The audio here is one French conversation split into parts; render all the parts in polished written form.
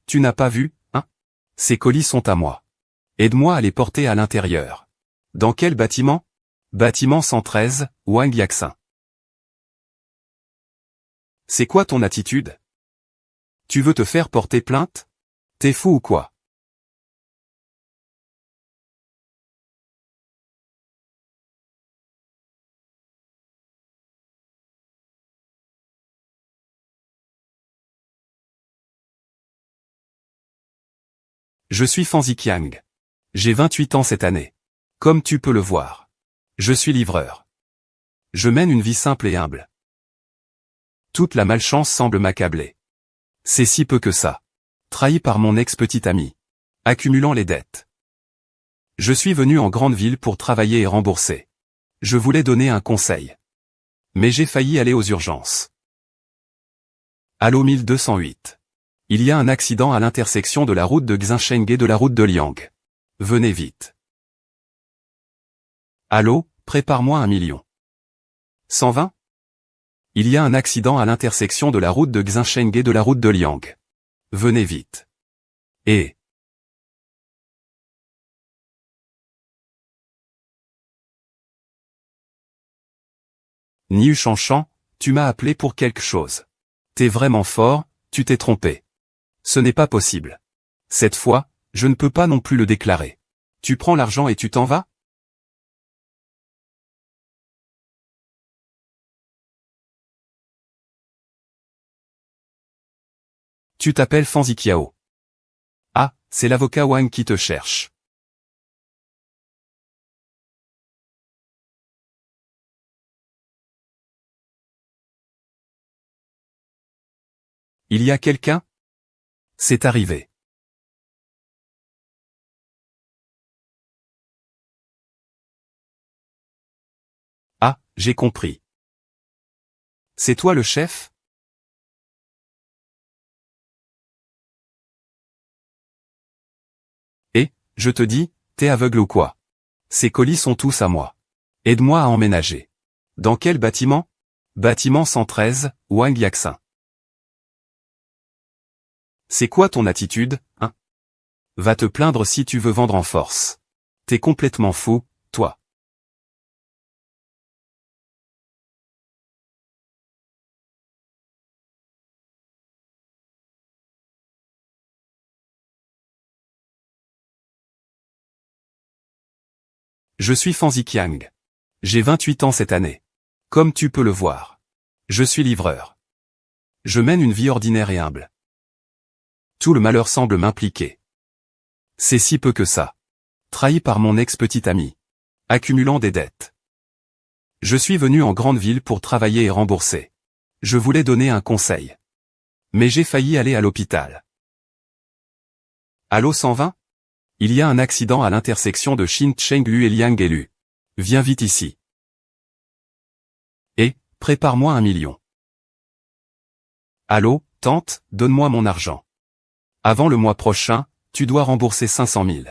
Tu n'as pas vu, hein? Ces colis sont à moi. Aide-moi à les porter à l'intérieur. Dans quel bâtiment? Bâtiment 113, Wang Yaxin. C'est quoi ton attitude? Tu veux te faire porter plainte? T'es fou ou quoi? Je suis Fan Ziqiang. J'ai 28 ans cette année. Comme tu peux le voir. Je suis livreur. Je mène une vie simple et humble. Toute la malchance semble m'accabler. C'est si peu que ça. Trahi par mon ex-petite amie. Accumulant les dettes. Je suis venu en grande ville pour travailler et rembourser. Je voulais donner un conseil. Mais j'ai failli aller aux urgences. Allô 1208. Il y a un accident à l'intersection de la route de Xinsheng et de la route de Liang. Venez vite. Allô, prépare-moi 1 million. 120? Il y a un accident à l'intersection de la route de Xinsheng et de la route de Liang. Venez vite. Et... Niu Shanshan, tu m'as appelé pour quelque chose. T'es vraiment fort, tu t'es trompé. Ce n'est pas possible. Cette fois, je ne peux pas non plus le déclarer. Tu prends l'argent et tu t'en vas? Tu t'appelles Fan Ziqiao. Ah, c'est l'avocat Wang qui te cherche. Il y a quelqu'un? C'est arrivé. Ah, j'ai compris. C'est toi le chef? Et, je te dis, t'es aveugle ou quoi? Ces colis sont tous à moi. Aide-moi à emménager. Dans quel bâtiment? Bâtiment 113, Wang Yaxin. C'est quoi ton attitude, hein? Va te plaindre si tu veux vendre en force. T'es complètement fou, toi. Je suis Fan Ziqiang. J'ai 28 ans cette année. Comme tu peux le voir. Je suis livreur. Je mène une vie ordinaire et humble. Tout le malheur semble m'impliquer. C'est si peu que ça. Trahi par mon ex-petite amie. Accumulant des dettes. Je suis venu en grande ville pour travailler et rembourser. Je voulais donner un conseil. Mais j'ai failli aller à l'hôpital. Allô 120? Il y a un accident à l'intersection de Xin-Cheng-Lu et Liang-Lu. Viens vite ici. Et, prépare-moi 1 million. Allô, tante, donne-moi mon argent. Avant le mois prochain, tu dois rembourser 500 000.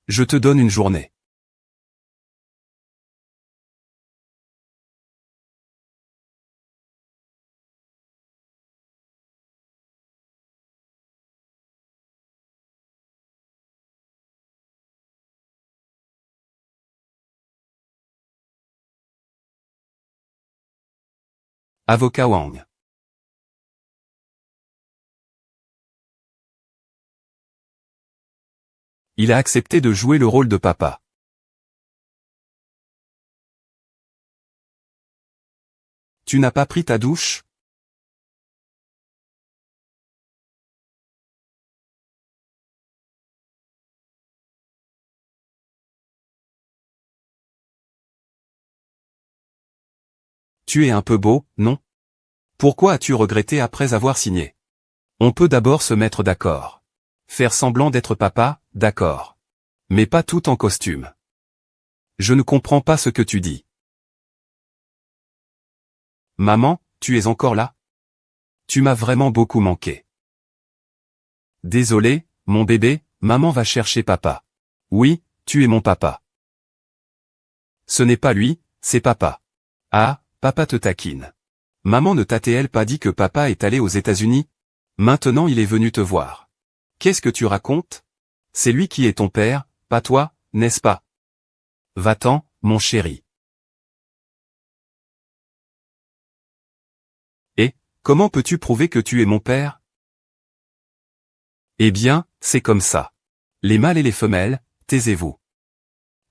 Je te donne une journée. Avocat Wang. Il a accepté de jouer le rôle de papa. Tu n'as pas pris ta douche? Tu es un peu beau, non? Pourquoi as-tu regretté après avoir signé? On peut d'abord se mettre d'accord. Faire semblant d'être papa, d'accord. Mais pas tout en costume. Je ne comprends pas ce que tu dis. Maman, tu es encore là? Tu m'as vraiment beaucoup manqué. Désolé, mon bébé, Maman va chercher papa. Oui, tu es mon papa. Ce n'est pas lui, c'est papa. Ah, papa te taquine. Maman ne t'a-t-elle pas dit que papa est allé aux États-Unis? Maintenant il est venu te voir. Qu'est-ce que tu racontes? C'est lui qui est ton père, pas toi, n'est-ce pas? Va-t'en, mon chéri. Et, comment peux-tu prouver que tu es mon père? Eh bien, c'est comme ça. Les mâles et les femelles, taisez-vous.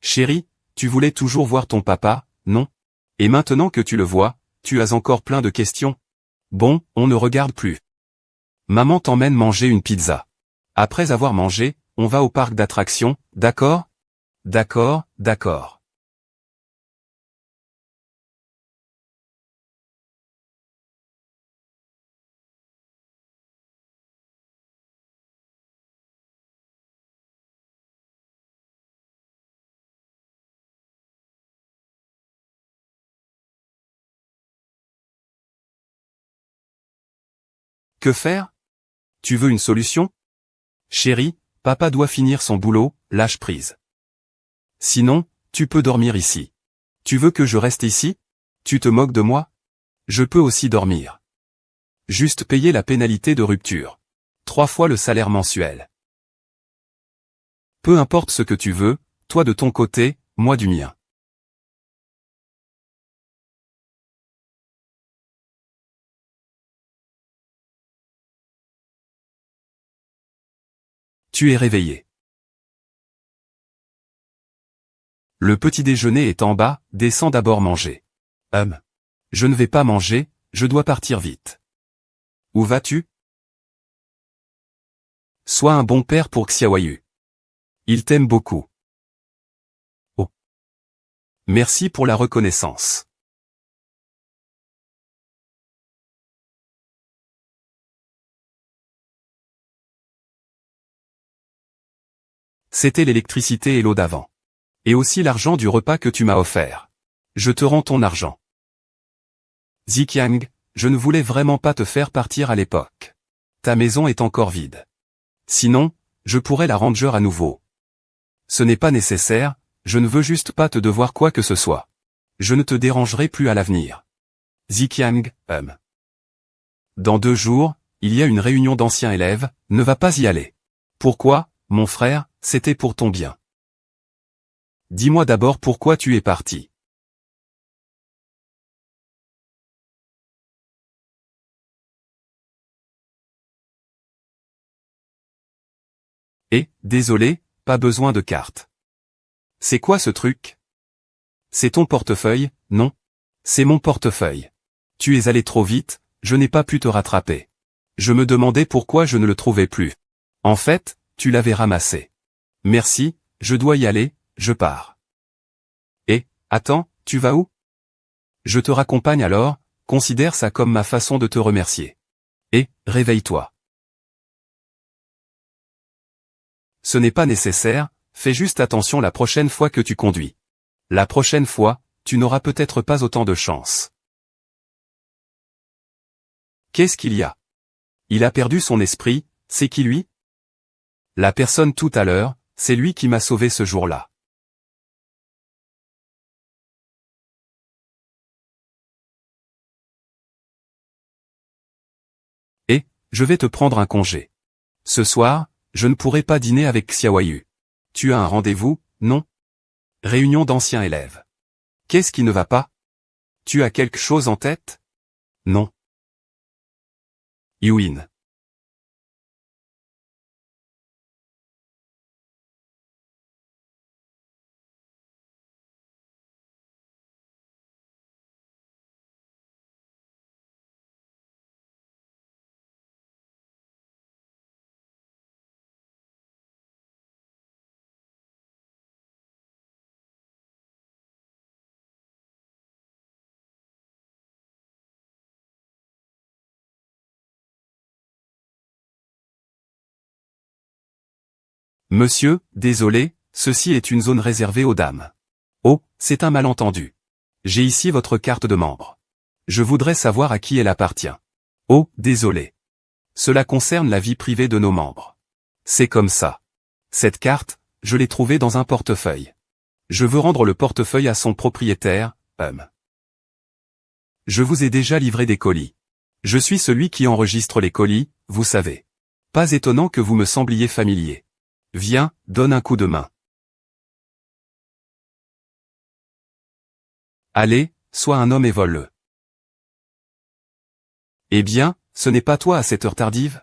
Chéri, tu voulais toujours voir ton papa, non? Et maintenant que tu le vois, tu as encore plein de questions. Bon, on ne regarde plus. Maman t'emmène manger une pizza. Après avoir mangé, on va au parc d'attractions, d'accord? D'accord, d'accord. Que faire? Tu veux une solution? Chérie, papa doit finir son boulot, lâche prise. Sinon, tu peux dormir ici. Tu veux que je reste ici? Tu te moques de moi? Je peux aussi dormir. Juste payer la pénalité de rupture. 3 fois le salaire mensuel. Peu importe ce que tu veux, toi de ton côté, moi du mien. Tu es réveillé. Le petit déjeuner est en bas, descends d'abord manger. Je ne vais pas manger, je dois partir vite. Où vas-tu? Sois un bon père pour Xiaoyu. Il t'aime beaucoup. Oh. Merci pour la reconnaissance. C'était l'électricité et l'eau d'avant. Et aussi l'argent du repas que tu m'as offert. Je te rends ton argent. Ziqiang, je ne voulais vraiment pas te faire partir à l'époque. Ta maison est encore vide. Sinon, je pourrais la rendre à nouveau. Ce n'est pas nécessaire, je ne veux juste pas te devoir quoi que ce soit. Je ne te dérangerai plus à l'avenir. Ziqiang, Dans 2 jours, il y a une réunion d'anciens élèves, ne va pas y aller. Pourquoi, mon frère, c'était pour ton bien. Dis-moi d'abord pourquoi tu es parti. Désolé, pas besoin de carte. C'est quoi ce truc? C'est ton portefeuille, non? C'est mon portefeuille. Tu es allé trop vite, je n'ai pas pu te rattraper. Je me demandais pourquoi je ne le trouvais plus. En fait, tu l'avais ramassé. Merci, je dois y aller, je pars. Attends, tu vas où? Je te raccompagne alors, considère ça comme ma façon de te remercier. Réveille-toi. Ce n'est pas nécessaire, fais juste attention la prochaine fois que tu conduis. La prochaine fois, tu n'auras peut-être pas autant de chance. Qu'est-ce qu'il y a? Il a perdu son esprit, c'est qui lui? La personne tout à l'heure, c'est lui qui m'a sauvé ce jour-là. Je vais te prendre un congé. Ce soir, je ne pourrai pas dîner avec Xiaoyu. Tu as un rendez-vous, non? Réunion d'anciens élèves. Qu'est-ce qui ne va pas? Tu as quelque chose en tête? Non. Yuin. Monsieur, désolé, ceci est une zone réservée aux dames. Oh, c'est un malentendu. J'ai ici votre carte de membre. Je voudrais savoir à qui elle appartient. Oh, désolé. Cela concerne la vie privée de nos membres. C'est comme ça. Cette carte, je l'ai trouvée dans un portefeuille. Je veux rendre le portefeuille à son propriétaire, Je vous ai déjà livré des colis. Je suis celui qui enregistre les colis, vous savez. Pas étonnant que vous me sembliez familier. Viens, donne un coup de main. Allez, sois un homme et vole-le. Eh bien, ce n'est pas toi à cette heure tardive?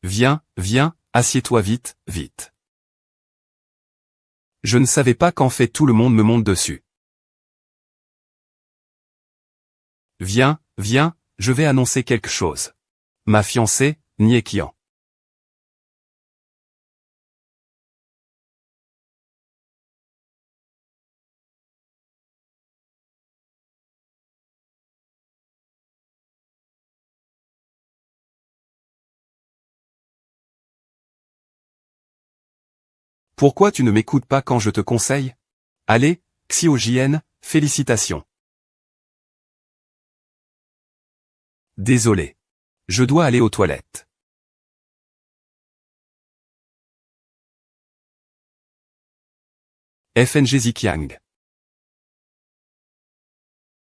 Viens, viens, assieds-toi vite, vite. Je ne savais pas qu'en fait tout le monde me monte dessus. Viens, viens, je vais annoncer quelque chose. Ma fiancée, Niekian. Pourquoi tu ne m'écoutes pas quand je te conseille? Allez, Xiojien, félicitations. Désolé. Je dois aller aux toilettes. FNG Ziqiang.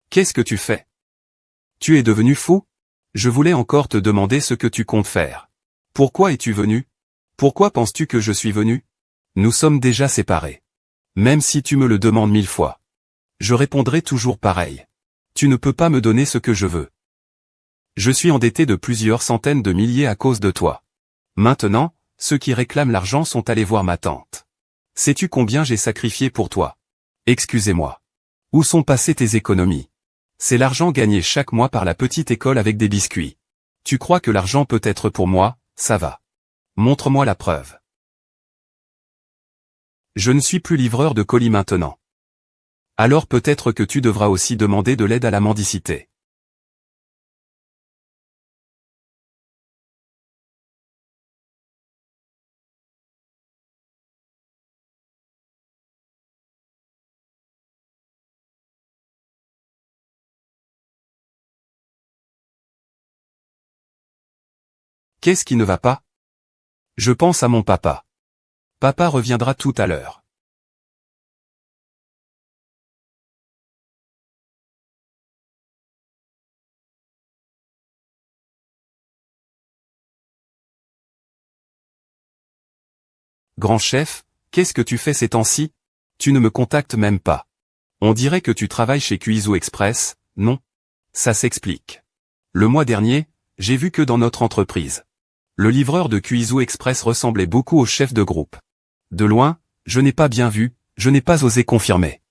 Qu'est-ce que tu fais? Tu es devenu fou? Je voulais encore te demander ce que tu comptes faire. Pourquoi es-tu venu? Pourquoi penses-tu que je suis venu? Nous sommes déjà séparés. Même si tu me le demandes 1000 fois. Je répondrai toujours pareil. Tu ne peux pas me donner ce que je veux. Je suis endetté de plusieurs centaines de milliers à cause de toi. Maintenant, ceux qui réclament l'argent sont allés voir ma tante. Sais-tu combien j'ai sacrifié pour toi? Excusez-moi. Où sont passées tes économies? C'est l'argent gagné chaque mois par la petite école avec des biscuits. Tu crois que l'argent peut être pour moi? Ça va. Montre-moi la preuve. Je ne suis plus livreur de colis maintenant. Alors peut-être que tu devras aussi demander de l'aide à la mendicité. Qu'est-ce qui ne va pas? Je pense à mon papa. Papa reviendra tout à l'heure. Grand chef, qu'est-ce que tu fais ces temps-ci? Tu ne me contactes même pas. On dirait que tu travailles chez Cuiso Express, non? Ça s'explique. Le mois dernier, j'ai vu que dans notre entreprise, le livreur de Cuiso Express ressemblait beaucoup au chef de groupe. De loin, je n'ai pas bien vu, je n'ai pas osé confirmer.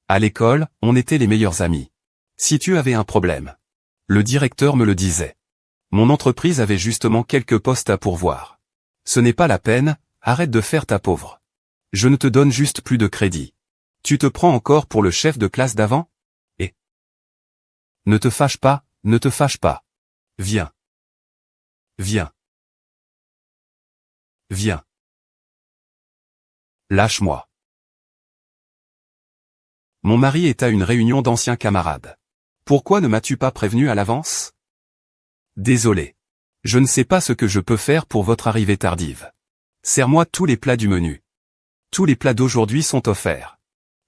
À l'école, on était les meilleurs amis. Si tu avais un problème, le directeur me le disait. Mon entreprise avait justement quelques postes à pourvoir. Ce n'est pas la peine, arrête de faire ta pauvre. Je ne te donne juste plus de crédit. Tu te prends encore pour le chef de classe d'avant? Et ne te fâche pas, ne te fâche pas. Viens. Viens. Viens. Lâche-moi. Mon mari est à une réunion d'anciens camarades. Pourquoi ne m'as-tu pas prévenu à l'avance? Désolé. Je ne sais pas ce que je peux faire pour votre arrivée tardive. Sers-moi tous les plats du menu. Tous les plats d'aujourd'hui sont offerts.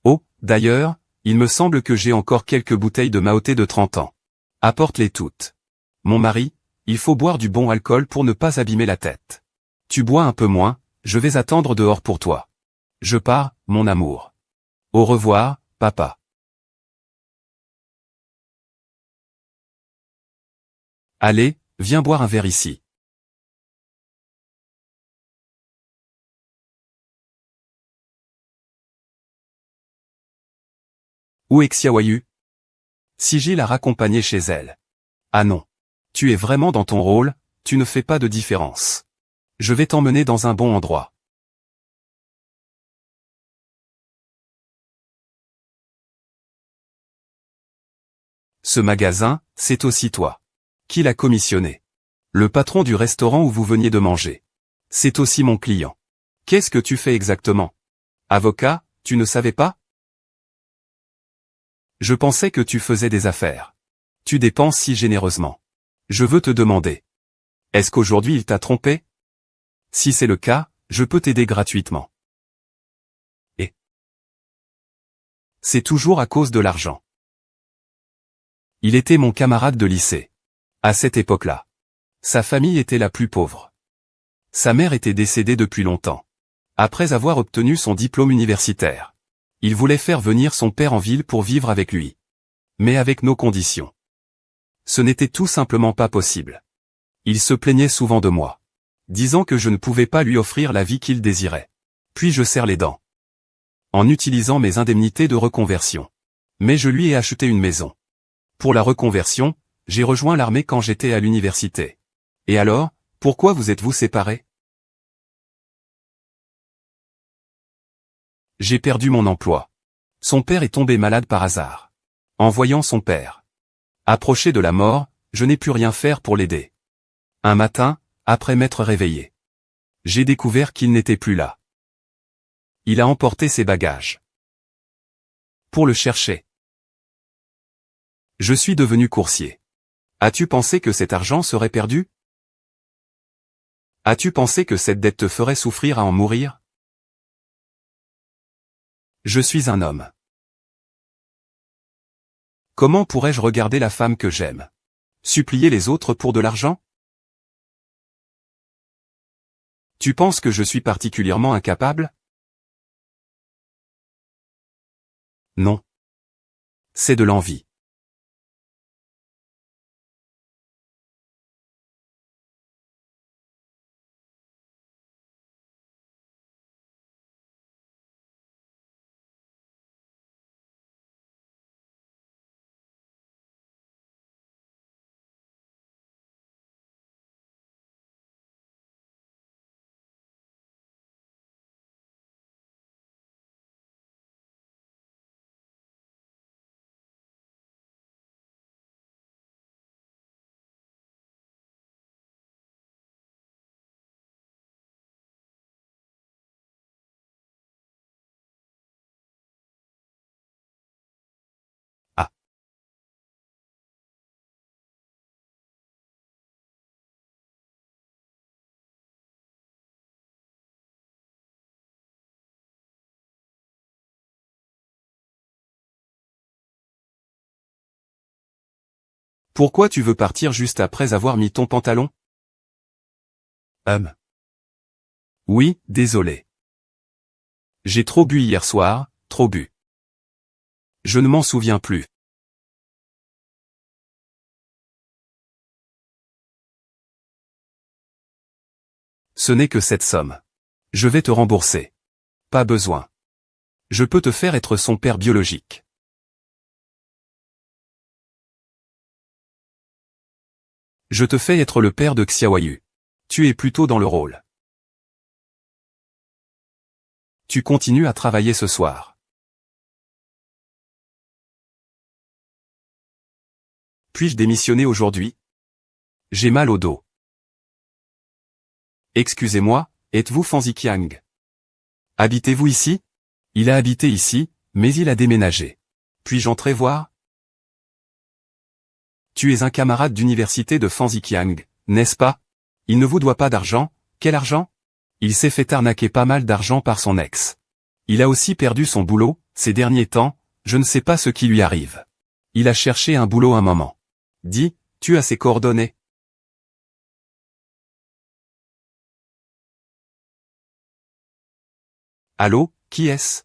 Oh, d'ailleurs, il me semble que j'ai encore quelques bouteilles de Maoté de 30 ans. Apporte-les toutes. Mon mari, il faut boire du bon alcool pour ne pas abîmer la tête. Tu bois un peu moins, je vais attendre dehors pour toi. Je pars, mon amour. Au revoir, papa. Allez, viens boire un verre ici. Où est Xiaoyu? Sigil l'a raccompagnée chez elle. Ah non. Tu es vraiment dans ton rôle, tu ne fais pas de différence. Je vais t'emmener dans un bon endroit. Ce magasin, c'est aussi toi. Qui l'a commissionné? Le patron du restaurant où vous veniez de manger. C'est aussi mon client. Qu'est-ce que tu fais exactement? Avocat, tu ne savais pas? Je pensais que tu faisais des affaires. Tu dépenses si généreusement. Je veux te demander. Est-ce qu'aujourd'hui il t'a trompé? Si c'est le cas, Je peux t'aider gratuitement. Et c'est toujours à cause de l'argent. Il était mon camarade de lycée. À cette époque-là, sa famille était la plus pauvre. Sa mère était décédée depuis longtemps. Après avoir obtenu son diplôme universitaire, il voulait faire venir son père en ville pour vivre avec lui. Mais avec nos conditions. Ce n'était tout simplement pas possible. Il se plaignait souvent de moi, disant que je ne pouvais pas lui offrir la vie qu'il désirait. Puis je serre les dents. En utilisant mes indemnités de reconversion. Mais je lui ai acheté une maison. Pour la reconversion, j'ai rejoint l'armée quand j'étais à l'université. Et alors, pourquoi vous êtes-vous séparés? J'ai perdu mon emploi. Son père est tombé malade par hasard. En voyant son père approcher de la mort, je n'ai pu rien faire pour l'aider. Un matin, après m'être réveillé, j'ai découvert qu'il n'était plus là. Il a emporté ses bagages. Pour le chercher. Je suis devenu coursier. As-tu pensé que cet argent serait perdu? As-tu pensé que cette dette te ferait souffrir à en mourir? Je suis un homme. Comment pourrais-je regarder la femme que j'aime? Supplier les autres pour de l'argent? Tu penses que je suis particulièrement incapable? Non. C'est de l'envie. Ah. Pourquoi tu veux partir juste après avoir mis ton pantalon? Oui, désolé. J'ai trop bu hier soir, trop bu. Je ne m'en souviens plus. Ce n'est que cette somme. Je vais te rembourser. Pas besoin. Je peux te faire être son père biologique. Je te fais être le père de Xiaoyu. Tu es plutôt dans le rôle. Tu continues à travailler ce soir. Puis-je démissionner aujourd'hui? J'ai mal au dos. Excusez-moi, êtes-vous Fan Ziqiang? Habitez-vous ici? Il a habité ici, mais il a déménagé. Puis-je entrer voir? Tu es un camarade d'université de Fan Ziqiang, n'est-ce pas? Il ne vous doit pas d'argent. Quel argent? Il s'est fait arnaquer pas mal d'argent par son ex. Il a aussi perdu son boulot, ces derniers temps, je ne sais pas ce qui lui arrive. Il a cherché un boulot un moment. Dis, tu as ses coordonnées? Allô, qui est-ce?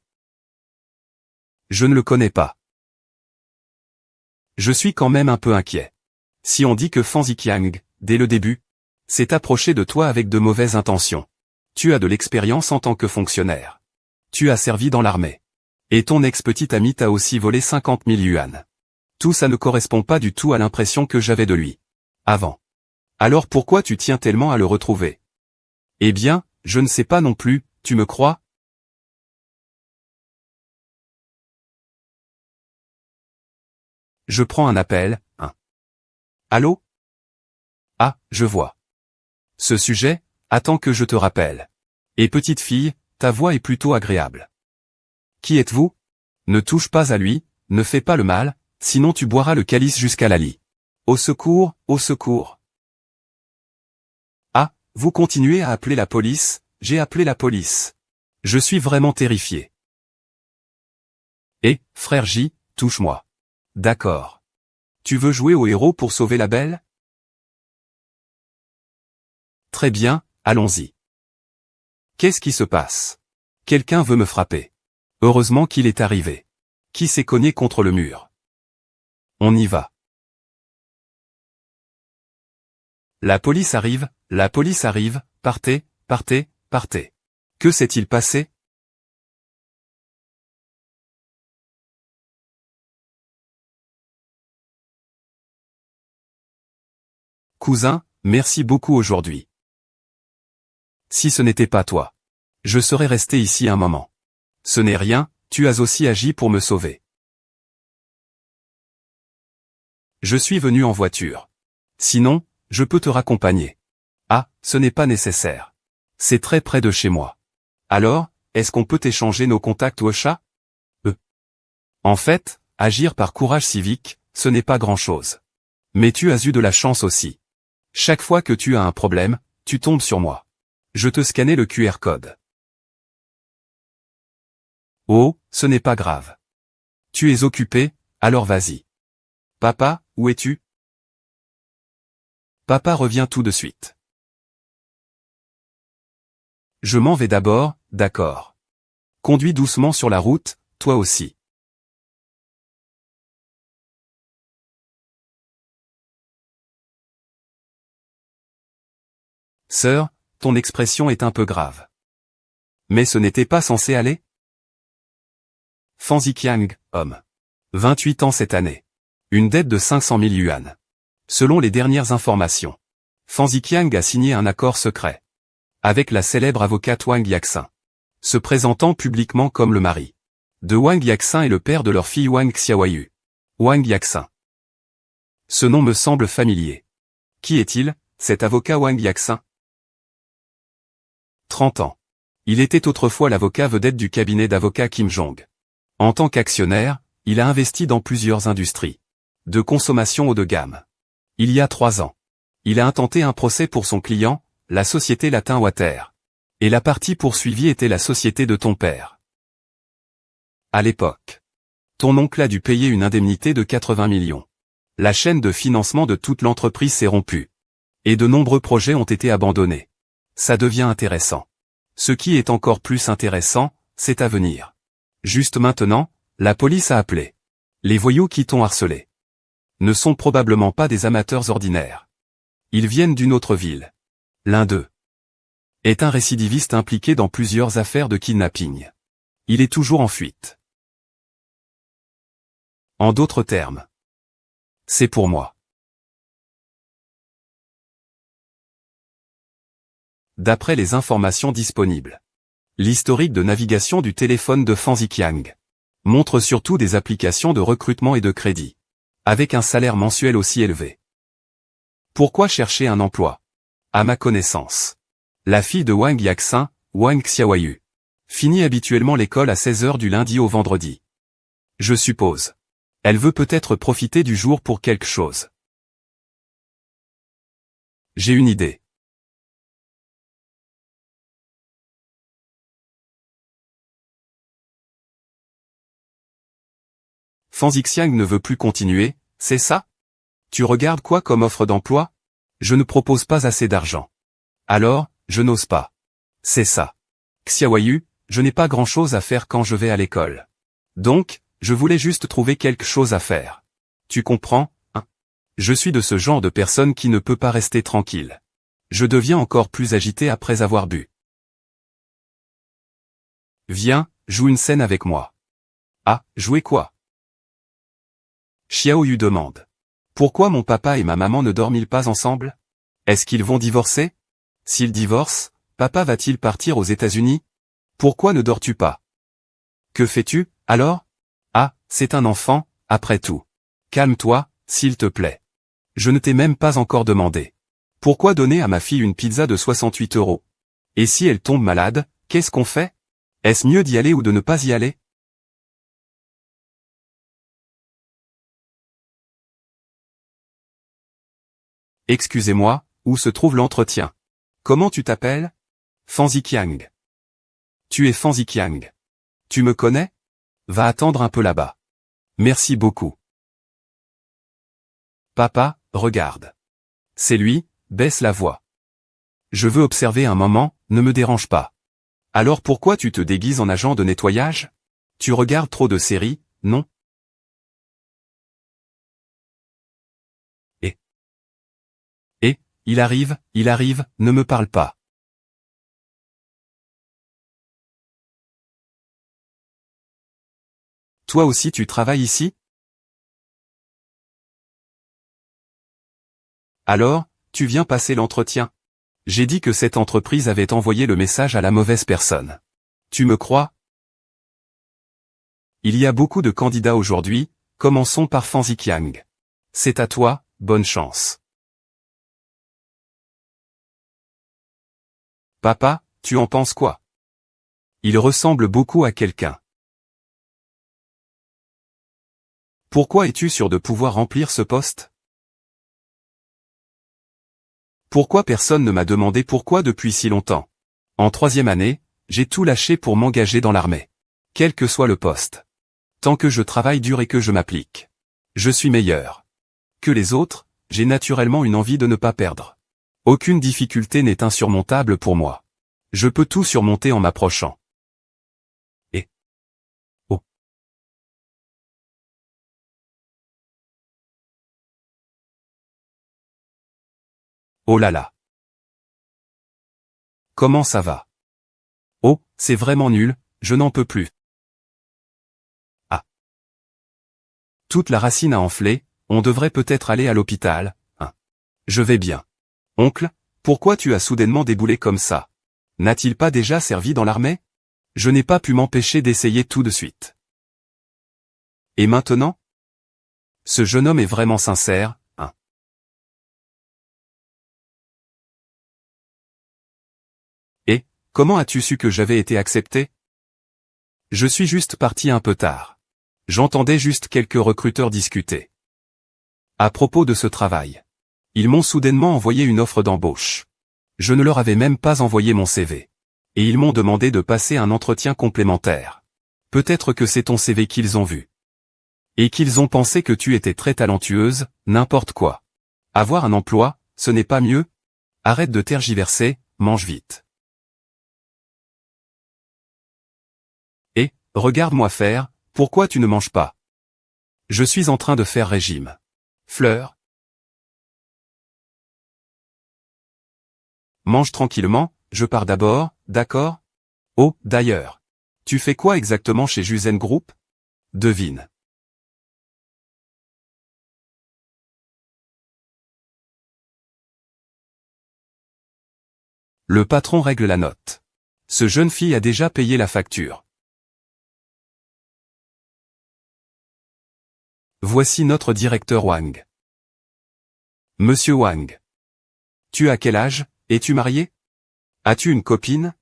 Je ne le connais pas. Je suis quand même un peu inquiet. Si on dit que Fan Ziqiang, dès le début, s'est approché de toi avec de mauvaises intentions. Tu as de l'expérience en tant que fonctionnaire. Tu as servi dans l'armée. Et ton ex-petite amie t'a aussi volé 50 000 yuan. Tout ça ne correspond pas du tout à l'impression que j'avais de lui. Avant. Alors pourquoi tu tiens tellement à le retrouver? Eh bien, je ne sais pas non plus, tu me crois? Je prends un appel, Allô? Ah, je vois. Ce sujet, attends que je te rappelle. Et petite fille, ta voix est plutôt agréable. Qui êtes-vous? Ne touche pas à lui, ne fais pas le mal, sinon tu boiras le calice jusqu'à la lie. Au secours, au secours. Ah, vous continuez à appeler la police, J'ai appelé la police. Je suis vraiment terrifié. Et, frère J, touche-moi. D'accord. Tu veux jouer au héros pour sauver la belle? Très bien, allons-y. Qu'est-ce qui se passe? Quelqu'un veut me frapper. Heureusement qu'il est arrivé. Qui s'est cogné contre le mur? On y va. La police arrive, partez, partez, partez. Que s'est-il passé? Cousin, merci beaucoup aujourd'hui. Si ce n'était pas toi, je serais resté ici un moment. Ce n'est rien, tu as aussi agi pour me sauver. Je suis venu en voiture. Sinon, je peux te raccompagner. Ah, ce n'est pas nécessaire. C'est très près de chez moi. Alors, est-ce qu'on peut échanger nos contacts WhatsApp? En fait, agir par courage civique, ce n'est pas grand-chose. Mais tu as eu de la chance aussi. Chaque fois que tu as un problème, tu tombes sur moi. Je te scannais le QR code. Oh, ce n'est pas grave. Tu es occupé, alors vas-y. Papa, où es-tu? Papa revient tout de suite. Je m'en vais d'abord, d'accord. Conduis doucement sur la route, toi aussi. Sœur, ton expression est un peu grave. Mais ce n'était pas censé aller? Fan Ziqiang, homme. 28 ans cette année. Une dette de 500 000 yuan. Selon les dernières informations, Fan Ziqiang a signé un accord secret avec la célèbre avocate Wang Yaxin, se présentant publiquement comme le mari de Wang Yaxin et le père de leur fille Wang Xiaoyu. Wang Yaxin. Ce nom me semble familier. Qui est-il, cet avocat Wang Yaxin? 30 ans. Il était autrefois l'avocat vedette du cabinet d'avocats Kim Jong. En tant qu'actionnaire, il a investi dans plusieurs industries de consommation haut de gamme. Il y a 3 ans, il a intenté un procès pour son client, la société Latin Water. Et la partie poursuivie était la société de ton père. À l'époque, ton oncle a dû payer une indemnité de 80 millions. La chaîne de financement de toute l'entreprise s'est rompue. Et de nombreux projets ont été abandonnés. Ça devient intéressant. Ce qui est encore plus intéressant, c'est à venir. Juste maintenant, la police a appelé. Les voyous qui t'ont harcelé ne sont probablement pas des amateurs ordinaires. Ils viennent d'une autre ville. L'un d'eux est un récidiviste impliqué dans plusieurs affaires de kidnapping. Il est toujours en fuite. En d'autres termes, c'est pour moi. D'après les informations disponibles, l'historique de navigation du téléphone de Fan Ziqiang montre surtout des applications de recrutement et de crédit, avec un salaire mensuel aussi élevé. Pourquoi chercher un emploi? À ma connaissance, la fille de Wang Yaxin, Wang Xiaoyu, finit habituellement l'école à 16 h du lundi au vendredi. Je suppose. Elle veut peut-être profiter du jour pour quelque chose. J'ai une idée. Fan Ziqiang ne veut plus continuer, c'est ça? Tu regardes quoi comme offre d'emploi? Je ne propose pas assez d'argent. Alors, je n'ose pas. C'est ça. Xiaoyu, je n'ai pas grand-chose à faire quand je vais à l'école. Donc, je voulais juste trouver quelque chose à faire. Tu comprends, hein? Je suis de ce genre de personne qui ne peut pas rester tranquille. Je deviens encore plus agité après avoir bu. Viens, joue une scène avec moi. Ah, jouer quoi? Xiaoyu demande. Pourquoi mon papa et ma maman ne dorment-ils pas ensemble? Est-ce qu'ils vont divorcer? S'ils divorcent, papa va-t-il partir aux États-Unis? Pourquoi ne dors-tu pas? Que fais-tu, alors? Ah, c'est un enfant, après tout. Calme-toi, s'il te plaît. Je ne t'ai même pas encore demandé. Pourquoi donner à ma fille une pizza de 68 €? Et si elle tombe malade, qu'est-ce qu'on fait? Est-ce mieux d'y aller ou de ne pas y aller? Excusez-moi, où se trouve l'entretien? Comment tu t'appelles? Fan Ziqiang. Tu es Fan Ziqiang. Tu me connais? Va attendre un peu là-bas. Merci beaucoup. Papa, regarde. C'est lui, baisse la voix. Je veux observer un moment, ne me dérange pas. Alors pourquoi tu te déguises en agent de nettoyage? Tu regardes trop de séries, non? Il arrive, ne me parle pas. Toi aussi tu travailles ici? Alors, tu viens passer l'entretien. J'ai dit que cette entreprise avait envoyé le message à la mauvaise personne. Tu me crois? Il y a beaucoup de candidats aujourd'hui, commençons par Fan Ziqiang. C'est à toi, bonne chance. Papa, tu en penses quoi? Il ressemble beaucoup à quelqu'un. Pourquoi es-tu sûr de pouvoir remplir ce poste? Pourquoi personne ne m'a demandé pourquoi depuis si longtemps? En 3e année, j'ai tout lâché pour m'engager dans l'armée. Quel que soit le poste. Tant que je travaille dur et que je m'applique. Je suis meilleur que les autres, j'ai naturellement une envie de ne pas perdre. Aucune difficulté n'est insurmontable pour moi. Je peux tout surmonter en m'approchant. Et oh. Oh là là. Comment ça va? Oh, c'est vraiment nul, je n'en peux plus. Ah. Toute la racine a enflé, on devrait peut-être aller à l'hôpital, hein. Je vais bien. Oncle, pourquoi tu as soudainement déboulé comme ça? N'a-t-il pas déjà servi dans l'armée? Je n'ai pas pu m'empêcher d'essayer tout de suite. Et maintenant? Ce jeune homme est vraiment sincère, hein. Et, comment as-tu su que j'avais été accepté? Je suis juste parti un peu tard. J'entendais juste quelques recruteurs discuter. À propos de ce travail. Ils m'ont soudainement envoyé une offre d'embauche. Je ne leur avais même pas envoyé mon CV. Et ils m'ont demandé de passer un entretien complémentaire. Peut-être que c'est ton CV qu'ils ont vu. Et qu'ils ont pensé que tu étais très talentueuse, n'importe quoi. Avoir un emploi, ce n'est pas mieux? Arrête de tergiverser, mange vite. Et, regarde-moi faire, pourquoi tu ne manges pas? Je suis en train de faire régime. Fleur. Mange tranquillement, je pars d'abord, d'accord? Oh, d'ailleurs. Tu fais quoi exactement chez Jusen Group? Devine. Le patron règle la note. Ce jeune fille a déjà payé la facture. Voici notre directeur Wang. Monsieur Wang. Tu as quel âge? Es-tu marié? As-tu une copine?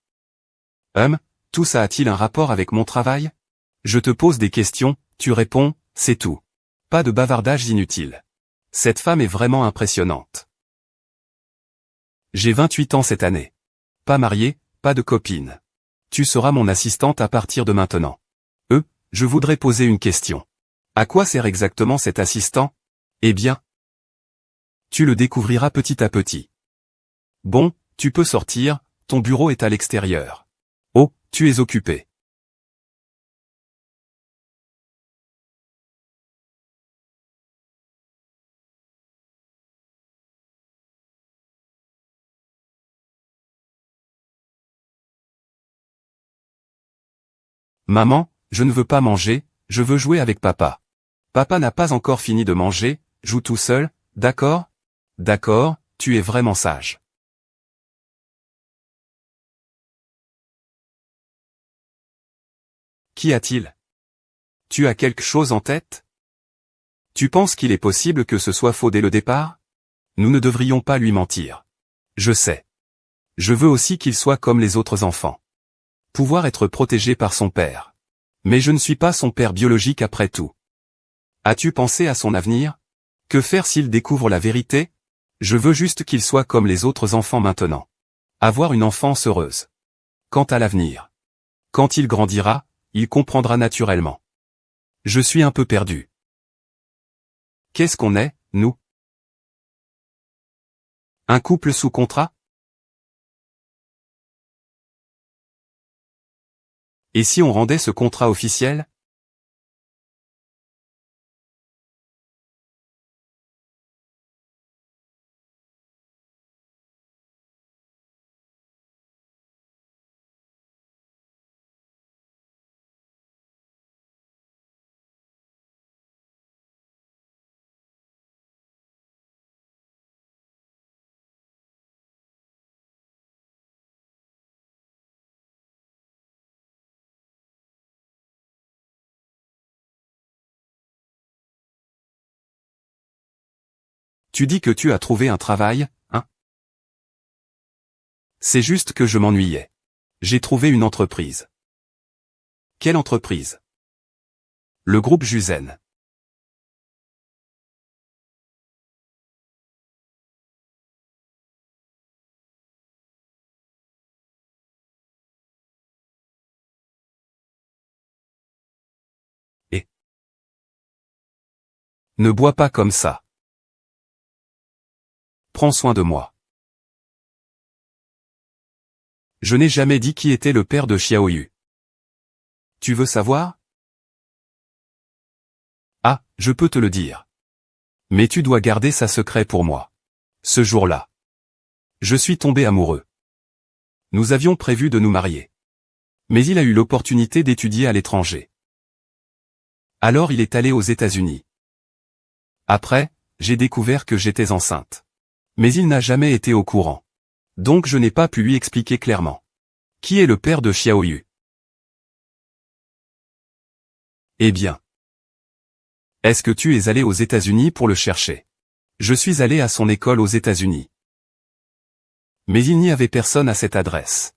Tout ça a-t-il un rapport avec mon travail? Je te pose des questions, tu réponds, c'est tout. Pas de bavardage inutile. Cette femme est vraiment impressionnante. J'ai 28 ans cette année. Pas marié, pas de copine. Tu seras mon assistante à partir de maintenant. Je voudrais poser une question. À quoi sert exactement cet assistant? Eh bien, tu le découvriras petit à petit. Bon, tu peux sortir, ton bureau est à l'extérieur. Oh, tu es occupé. Maman, je ne veux pas manger, je veux jouer avec papa. Papa n'a pas encore fini de manger, joue tout seul, d'accord? D'accord, tu es vraiment sage. Qu'y a-t-il? Tu as quelque chose en tête? Tu penses qu'il est possible que ce soit faux dès le départ? Nous ne devrions pas lui mentir. Je sais. Je veux aussi qu'il soit comme les autres enfants. Pouvoir être protégé par son père. Mais je ne suis pas son père biologique après tout. As-tu pensé à son avenir? Que faire s'il découvre la vérité? Je veux juste qu'il soit comme les autres enfants maintenant. Avoir une enfance heureuse. Quant à l'avenir. Quand il grandira, il comprendra naturellement. Je suis un peu perdu. Qu'est-ce qu'on est, nous? Un couple sous contrat? Et si on rendait ce contrat officiel? Tu dis que tu as trouvé un travail, hein? C'est juste que je m'ennuyais. J'ai trouvé une entreprise. Quelle entreprise? Le groupe Juzen. Et ne bois pas comme ça. Prends soin de moi. Je n'ai jamais dit qui était le père de Xiaoyu. Tu veux savoir? Ah, je peux te le dire. Mais tu dois garder ça secret pour moi. Ce jour-là, je suis tombé amoureux. Nous avions prévu de nous marier. Mais il a eu l'opportunité d'étudier à l'étranger. Alors il est allé aux États-Unis. Après, j'ai découvert que j'étais enceinte. Mais il n'a jamais été au courant. Donc je n'ai pas pu lui expliquer clairement. Qui est le père de Xiaoyu? Eh bien. Est-ce que tu es allé aux États-Unis pour le chercher? Je suis allé à son école aux États-Unis. Mais il n'y avait personne à cette adresse.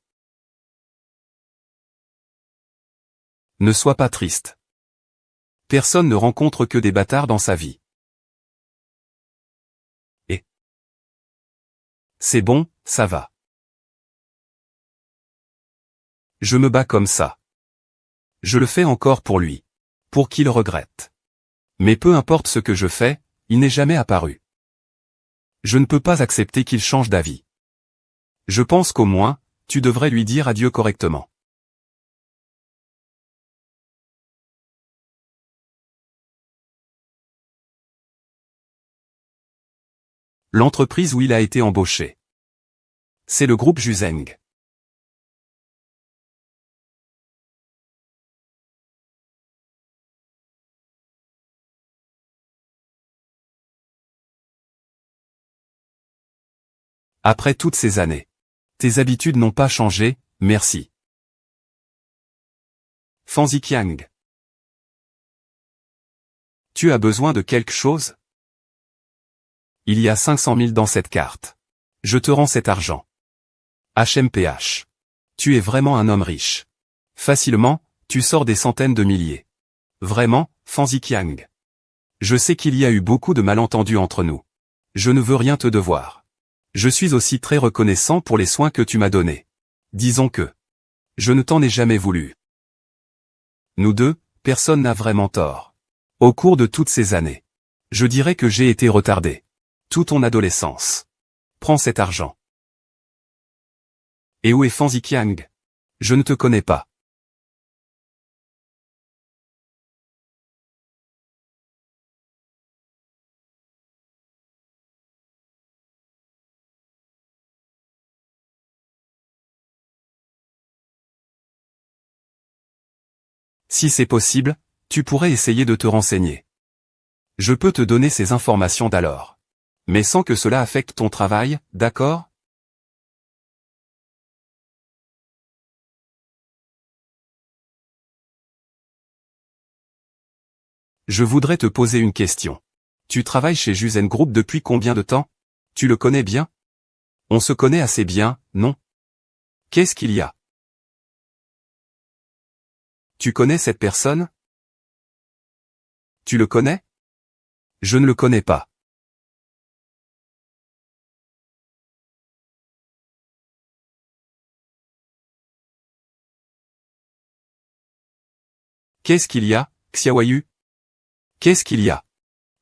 Ne sois pas triste. Personne ne rencontre que des bâtards dans sa vie. Et c'est bon, ça va. Je me bats comme ça. Je le fais encore pour lui. Pour qu'il regrette. Mais peu importe ce que je fais, il n'est jamais apparu. Je ne peux pas accepter qu'il change d'avis. Je pense qu'au moins, tu devrais lui dire adieu correctement. L'entreprise où il a été embauché. C'est le groupe Juzeng. Après toutes ces années. Tes habitudes n'ont pas changé, merci. Fan Ziqiang. Tu as besoin de quelque chose? Il y a 500 000 dans cette carte. Je te rends cet argent. HMPH. Tu es vraiment un homme riche. Facilement, tu sors des centaines de milliers. Vraiment, Fan Ziqiang. Je sais qu'il y a eu beaucoup de malentendus entre nous. Je ne veux rien te devoir. Je suis aussi très reconnaissant pour les soins que tu m'as donnés. Disons que je ne t'en ai jamais voulu. Nous deux, personne n'a vraiment tort. Au cours de toutes ces années, je dirais que j'ai été retardé. Toute ton adolescence. Prends cet argent. Et où est Fan Ziqiang? Je ne te connais pas. Si c'est possible, tu pourrais essayer de te renseigner. Je peux te donner ces informations d'alors. Mais sans que cela affecte ton travail, d'accord? Je voudrais te poser une question. Tu travailles chez Juzen Group depuis combien de temps? Tu le connais bien? On se connaît assez bien, non? Qu'est-ce qu'il y a? Tu connais cette personne? Tu le connais? Je ne le connais pas. Qu'est-ce qu'il y a, Xiaoyu? Qu'est-ce qu'il y a?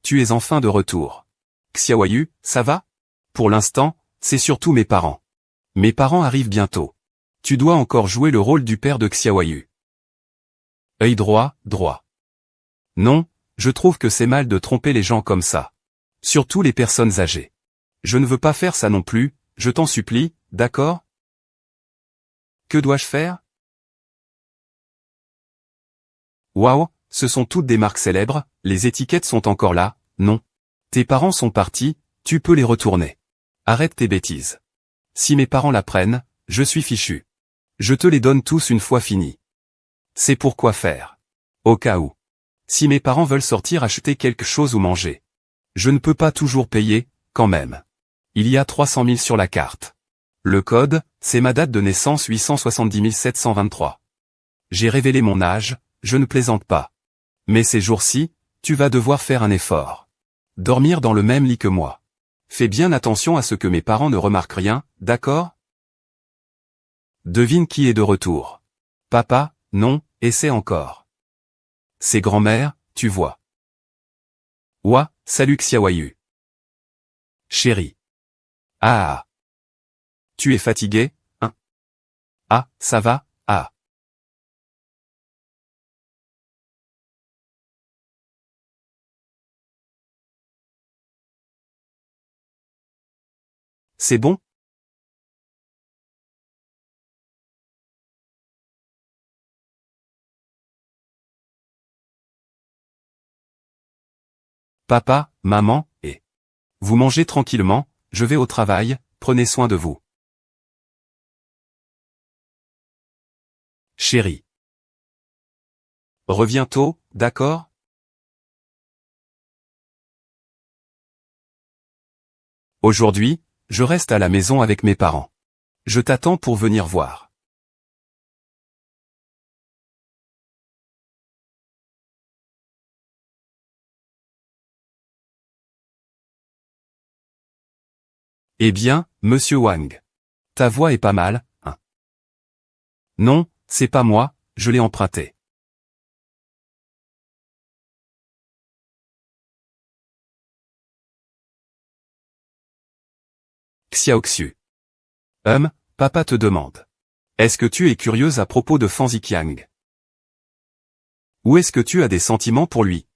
Tu es enfin de retour. Xiaoyu, ça va? Pour l'instant, c'est surtout mes parents. Mes parents arrivent bientôt. Tu dois encore jouer le rôle du père de Xiaoyu. Œil droit, droit. Non, je trouve que c'est mal de tromper les gens comme ça. Surtout les personnes âgées. Je ne veux pas faire ça non plus, je t'en supplie, d'accord? Que dois-je faire? Waouh, ce sont toutes des marques célèbres, les étiquettes sont encore là, non. Tes parents sont partis, tu peux les retourner. Arrête tes bêtises. Si mes parents la prennent, je suis fichu. Je te les donne tous une fois finis. C'est pour quoi faire. Au cas où. Si mes parents veulent sortir acheter quelque chose ou manger. Je ne peux pas toujours payer, quand même. Il y a 300 000 sur la carte. Le code, c'est ma date de naissance 870 723. J'ai révélé mon âge, je ne plaisante pas. Mais ces jours-ci, tu vas devoir faire un effort. Dormir dans le même lit que moi. Fais bien attention à ce que mes parents ne remarquent rien, d'accord? Devine qui est de retour. Papa, non, essaie encore. C'est grand-mère, tu vois. Ouah, salut Xiaoyu. Chérie. Ah. Tu es fatigué, hein? Ah, ça va, ah. C'est bon? Papa, maman, et... Vous mangez tranquillement, je vais au travail, prenez soin de vous. Chérie. Reviens tôt, d'accord? Aujourd'hui, je reste à la maison avec mes parents. Je t'attends pour venir voir. Eh bien, monsieur Wang. Ta voix est pas mal, hein? Non, c'est pas moi, je l'ai emprunté. Xiaoxiu. Papa te demande. Est-ce que tu es curieuse à propos de Fan Ziqiang? Ou est-ce que tu as des sentiments pour lui?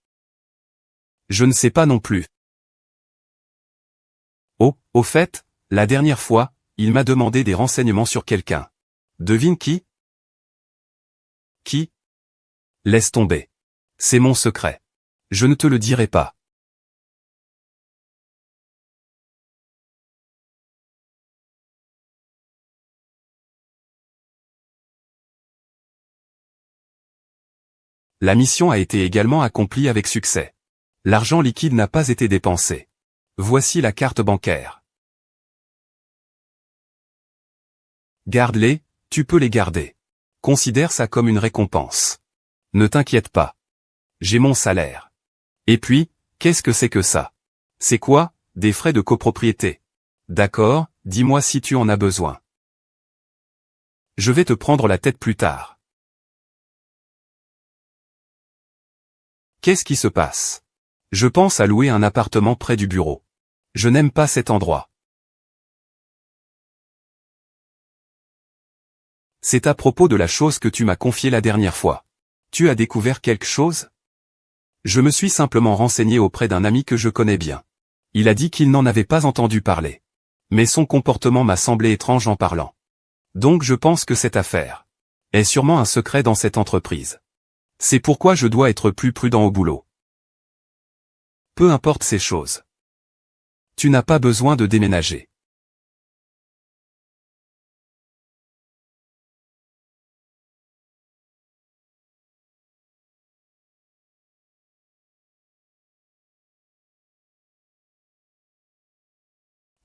Je ne sais pas non plus. Oh, au fait, la dernière fois, il m'a demandé des renseignements sur quelqu'un. Devine qui? Qui? Laisse tomber. C'est mon secret. Je ne te le dirai pas. La mission a été également accomplie avec succès. L'argent liquide n'a pas été dépensé. Voici la carte bancaire. Garde-les, tu peux les garder. Considère ça comme une récompense. Ne t'inquiète pas. J'ai mon salaire. Et puis, qu'est-ce que c'est que ça? C'est quoi, des frais de copropriété? D'accord, dis-moi si tu en as besoin. Je vais te prendre la tête plus tard. Qu'est-ce qui se passe? Je pense à louer un appartement près du bureau. Je n'aime pas cet endroit. C'est à propos de la chose que tu m'as confiée la dernière fois. Tu as découvert quelque chose? Je me suis simplement renseigné auprès d'un ami que je connais bien. Il a dit qu'il n'en avait pas entendu parler. Mais son comportement m'a semblé étrange en parlant. Donc je pense que cette affaire est sûrement un secret dans cette entreprise. C'est pourquoi je dois être plus prudent au boulot. Peu importe ces choses. Tu n'as pas besoin de déménager.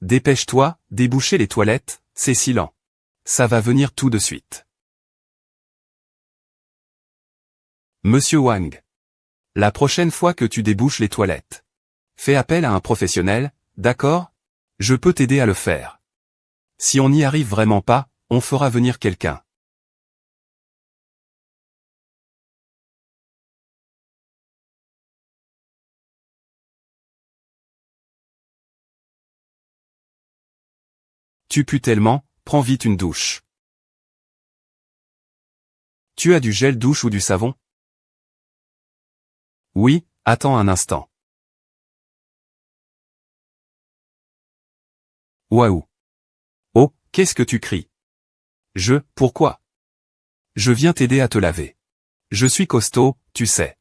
Dépêche-toi, débouchez les toilettes, c'est si lent. Ça va venir tout de suite. Monsieur Wang. La prochaine fois que tu débouches les toilettes, fais appel à un professionnel, d'accord? Je peux t'aider à le faire. Si on n'y arrive vraiment pas, on fera venir quelqu'un. Tu pues tellement, prends vite une douche. Tu as du gel douche ou du savon? Oui, attends un instant. Waouh. Oh, qu'est-ce que tu cries? Pourquoi? Je viens t'aider à te laver. Je suis costaud, tu sais.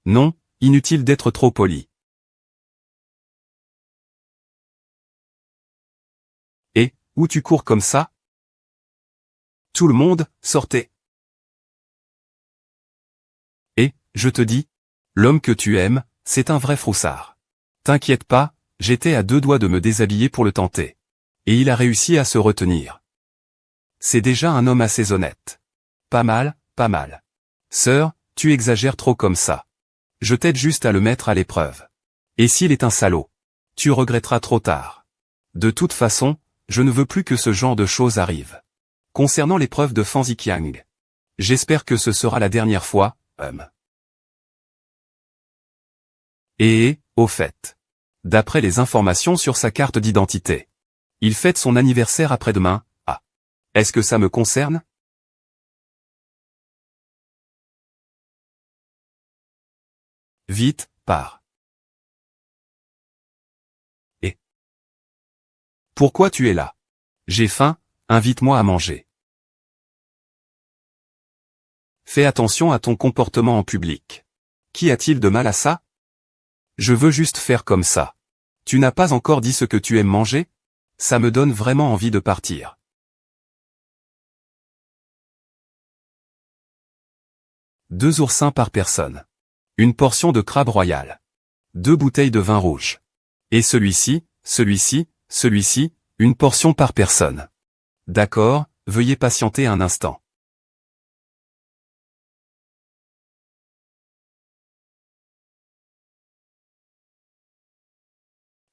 Non, inutile d'être trop poli. Et, où tu cours comme ça? Tout le monde, sortez. Et, je te dis, l'homme que tu aimes, c'est un vrai froussard. T'inquiète pas, j'étais à 2 doigts de me déshabiller pour le tenter. Et il a réussi à se retenir. C'est déjà un homme assez honnête. Pas mal, pas mal. Sœur, tu exagères trop comme ça. Je t'aide juste à le mettre à l'épreuve. Et s'il est un salaud? Tu regretteras trop tard. De toute façon, je ne veux plus que ce genre de choses arrive. Concernant l'épreuve de Fanzikiang, j'espère que ce sera la dernière fois, Et, au fait. D'après les informations sur sa carte d'identité. Il fête son anniversaire après-demain, ah. Est-ce que ça me concerne? Vite, pars. Et pourquoi tu es là? J'ai faim, invite-moi à manger. Fais attention à ton comportement en public. Qu'y a-t-il de mal à ça? Je veux juste faire comme ça. Tu n'as pas encore dit ce que tu aimes manger? Ça me donne vraiment envie de partir. 2 oursins par personne. Une portion de crabe royal. 2 bouteilles de vin rouge. Et celui-ci, une portion par personne. D'accord, veuillez patienter un instant.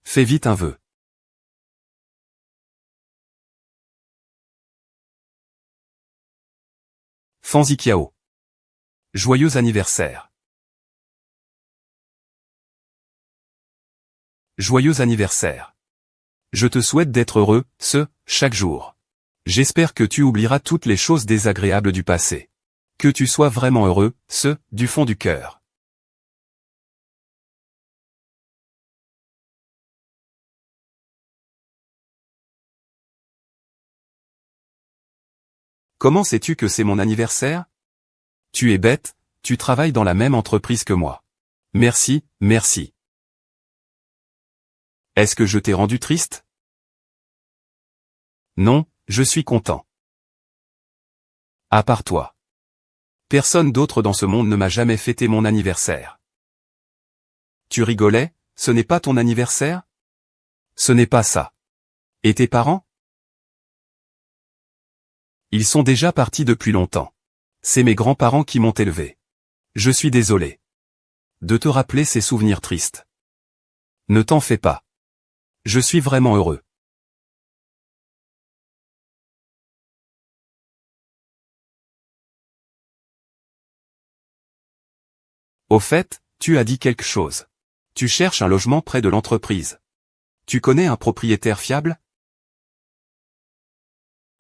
Fais vite un vœu. Fanzikiao. Joyeux anniversaire. Joyeux anniversaire. Je te souhaite d'être heureux, chaque jour. J'espère que tu oublieras toutes les choses désagréables du passé. Que tu sois vraiment heureux, du fond du cœur. Comment sais-tu que c'est mon anniversaire? Tu es bête, tu travailles dans la même entreprise que moi. Merci, merci. Est-ce que je t'ai rendu triste? Non, je suis content. À part toi. Personne d'autre dans ce monde ne m'a jamais fêté mon anniversaire. Tu rigolais, ce n'est pas ton anniversaire? Ce n'est pas ça. Et tes parents? Ils sont déjà partis depuis longtemps. C'est mes grands-parents qui m'ont élevé. Je suis désolé de te rappeler ces souvenirs tristes. Ne t'en fais pas. Je suis vraiment heureux. Au fait, tu as dit quelque chose. Tu cherches un logement près de l'entreprise. Tu connais un propriétaire fiable?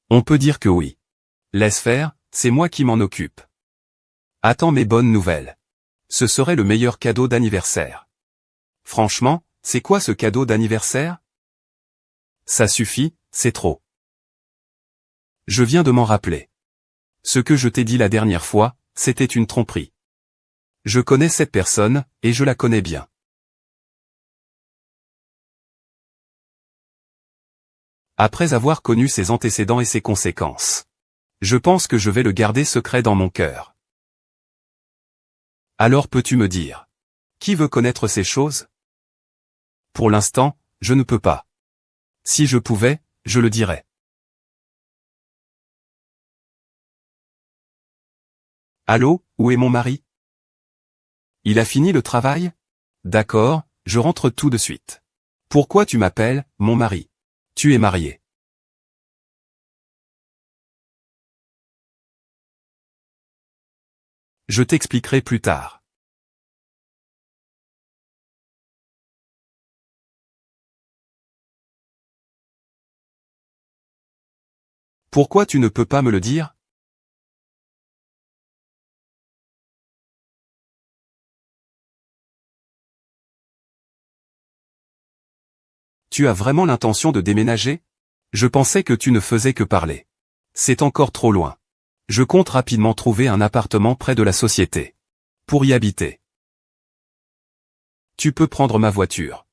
On peut dire que oui. Laisse faire, c'est moi qui m'en occupe. Attends mes bonnes nouvelles. Ce serait le meilleur cadeau d'anniversaire. Franchement, c'est quoi ce cadeau d'anniversaire? Ça suffit, c'est trop. Je viens de m'en rappeler. Ce que je t'ai dit la dernière fois, c'était une tromperie. Je connais cette personne, et je la connais bien. Après avoir connu ses antécédents et ses conséquences. Je pense que je vais le garder secret dans mon cœur. Alors peux-tu me dire? Qui veut connaître ces choses? Pour l'instant, je ne peux pas. Si je pouvais, je le dirais. Allô, où est mon mari? Il a fini le travail? D'accord, je rentre tout de suite. Pourquoi tu m'appelles, mon mari? Tu es marié. Je t'expliquerai plus tard. Pourquoi tu ne peux pas me le dire? Tu as vraiment l'intention de déménager? Je pensais que tu ne faisais que parler. C'est encore trop loin. Je compte rapidement trouver un appartement près de la société. Pour y habiter. Tu peux prendre ma voiture.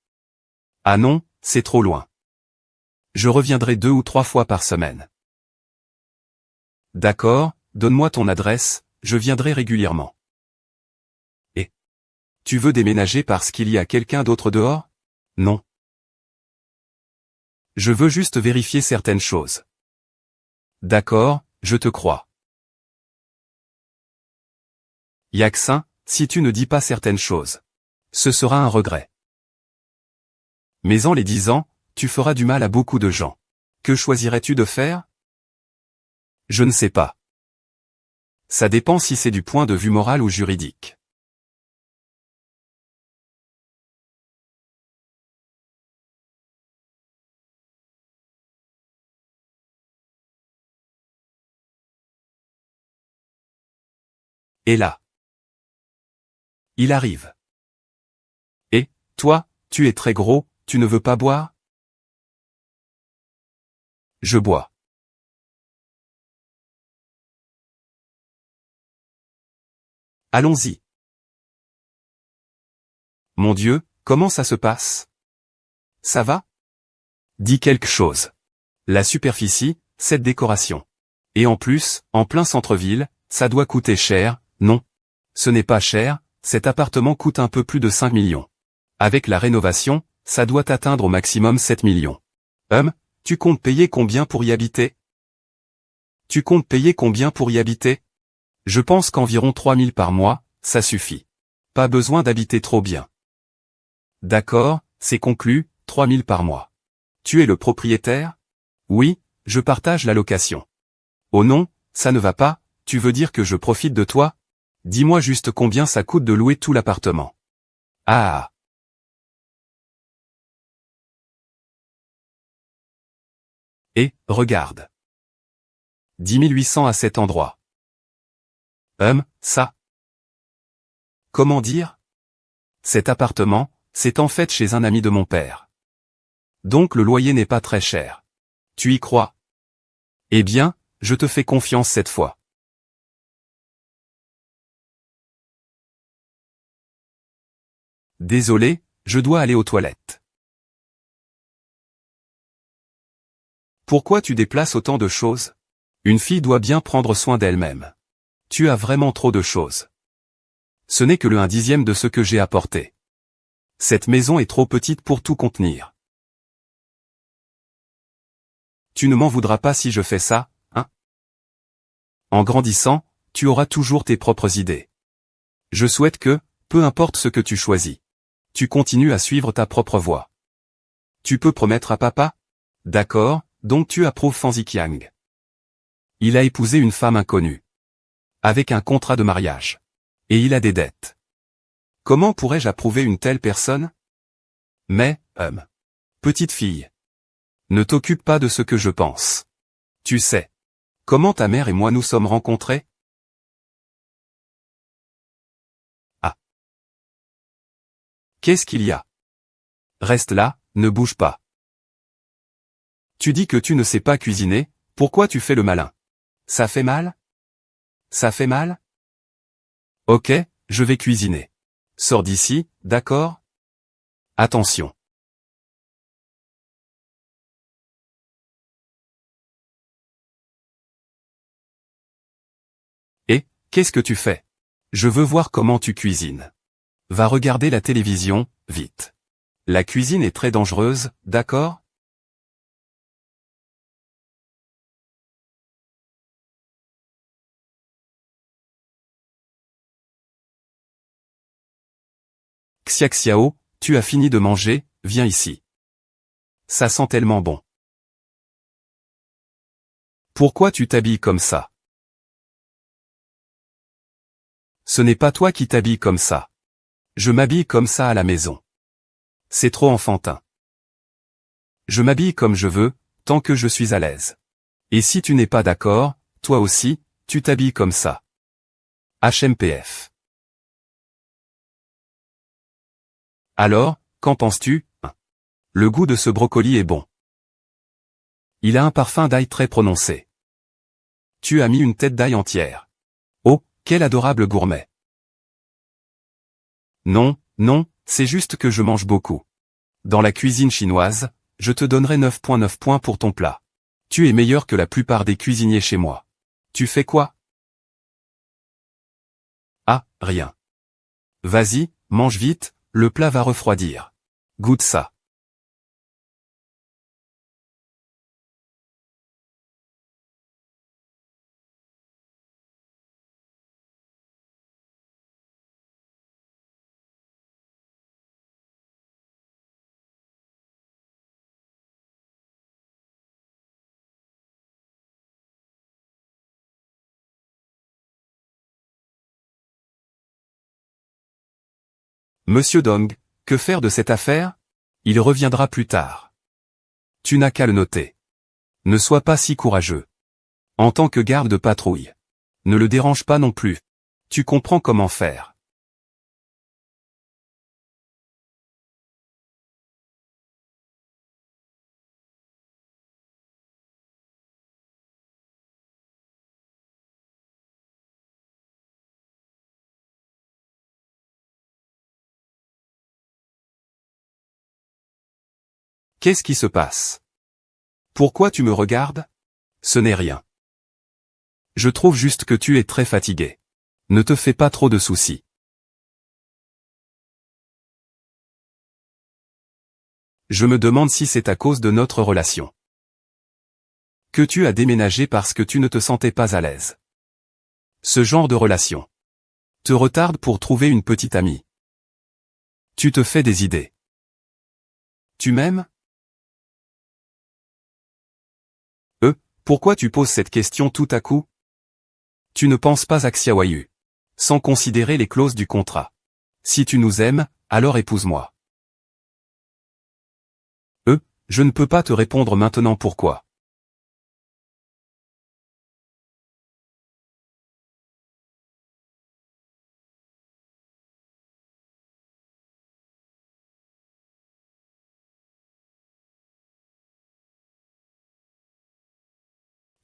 Ah non, c'est trop loin. Je reviendrai 2 ou 3 fois par semaine. D'accord, donne-moi ton adresse, je viendrai régulièrement. Et? Tu veux déménager parce qu'il y a quelqu'un d'autre dehors? Non. Je veux juste vérifier certaines choses. D'accord, je te crois. Yaxin, si tu ne dis pas certaines choses, ce sera un regret. Mais en les disant, tu feras du mal à beaucoup de gens. Que choisirais-tu de faire? Je ne sais pas. Ça dépend si c'est du point de vue moral ou juridique. Et là. Il arrive. Et, toi, tu es très gros, tu ne veux pas boire? Je bois. Allons-y. Mon Dieu, comment ça se passe? Ça va? Dis quelque chose. La superficie, cette décoration. Et en plus, en plein centre-ville, ça doit coûter cher, non? Ce n'est pas cher, cet appartement coûte un peu plus de 5 millions. Avec la rénovation, ça doit atteindre au maximum 7 millions. Tu comptes payer combien pour y habiter? Tu comptes payer combien pour y habiter? Je pense qu'environ 3 000 par mois, ça suffit. Pas besoin d'habiter trop bien. D'accord, c'est conclu, 3 000 par mois. Tu es le propriétaire? Oui, je partage la location. Oh non, ça ne va pas, tu veux dire que je profite de toi? Dis-moi juste combien ça coûte de louer tout l'appartement. Ah. Et, regarde. 10 800 à cet endroit. Ça. Comment dire? Cet appartement, c'est en fait chez un ami de mon père. Donc le loyer n'est pas très cher. Tu y crois? Eh bien, je te fais confiance cette fois. Désolé, je dois aller aux toilettes. Pourquoi tu déplaces autant de choses? Une fille doit bien prendre soin d'elle-même. Tu as vraiment trop de choses. Ce n'est que le 1/10 de ce que j'ai apporté. Cette maison est trop petite pour tout contenir. Tu ne m'en voudras pas si je fais ça, hein? En grandissant, tu auras toujours tes propres idées. Je souhaite que, peu importe ce que tu choisis, tu continues à suivre ta propre voie. Tu peux promettre à papa? D'accord, donc tu approuves Fanzi Qiang. Il a épousé une femme inconnue. Avec un contrat de mariage. Et il a des dettes. Comment pourrais-je approuver une telle personne? Mais, petite fille. Ne t'occupe pas de ce que je pense. Tu sais. Comment ta mère et moi nous sommes rencontrés? Ah. Qu'est-ce qu'il y a? Reste là, ne bouge pas. Tu dis que tu ne sais pas cuisiner, pourquoi tu fais le malin? Ça fait mal? Ça fait mal? Ok, je vais cuisiner. Sors d'ici, d'accord? Attention. Et, qu'est-ce que tu fais? Je veux voir comment tu cuisines. Va regarder la télévision, vite. La cuisine est très dangereuse, d'accord? Xiaxiao, tu as fini de manger, viens ici. Ça sent tellement bon. Pourquoi tu t'habilles comme ça? Ce n'est pas toi qui t'habilles comme ça. Je m'habille comme ça à la maison. C'est trop enfantin. Je m'habille comme je veux, tant que je suis à l'aise. Et si tu n'es pas d'accord, toi aussi, tu t'habilles comme ça. HMPF. Alors, qu'en penses-tu? Le goût de ce brocoli est bon. Il a un parfum d'ail très prononcé. Tu as mis une tête d'ail entière. Oh, quel adorable gourmet. Non, non, c'est juste que je mange beaucoup. Dans la cuisine chinoise, je te donnerai 9,9 points pour ton plat. Tu es meilleur que la plupart des cuisiniers chez moi. Tu fais quoi? Ah, rien. Vas-y, mange vite, le plat va refroidir. Goûte ça. Monsieur Dong, que faire de cette affaire? Il reviendra plus tard. Tu n'as qu'à le noter. Ne sois pas si courageux. En tant que garde de patrouille. Ne le dérange pas non plus. Tu comprends comment faire. Qu'est-ce qui se passe? Pourquoi tu me regardes? Ce n'est rien. Je trouve juste que tu es très fatigué. Ne te fais pas trop de soucis. Je me demande si c'est à cause de notre relation. Que tu as déménagé parce que tu ne te sentais pas à l'aise. Ce genre de relation te retarde pour trouver une petite amie. Tu te fais des idées. Tu m'aimes? Pourquoi tu poses cette question tout à coup? Tu ne penses pas à Xiaoyu. Sans considérer les clauses du contrat. Si tu nous aimes, alors épouse-moi. Je ne peux pas te répondre maintenant pourquoi.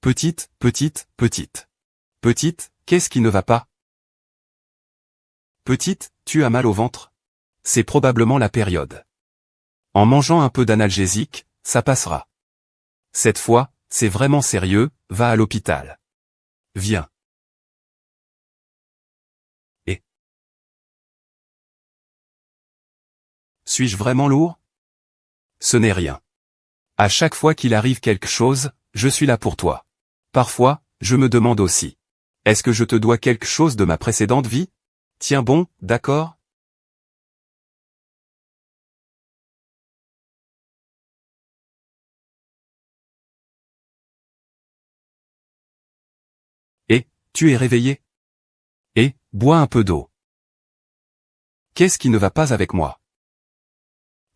Petite, petite, petite. Petite, qu'est-ce qui ne va pas? Petite, tu as mal au ventre? C'est probablement la période. En mangeant un peu d'analgésique, ça passera. Cette fois, c'est vraiment sérieux, va à l'hôpital. Viens. Et suis-je vraiment lourd? Ce n'est rien. À chaque fois qu'il arrive quelque chose, je suis là pour toi. Parfois, je me demande aussi. Est-ce que je te dois quelque chose de ma précédente vie? Tiens bon, d'accord? Et, tu es réveillé? Et, bois un peu d'eau. Qu'est-ce qui ne va pas avec moi?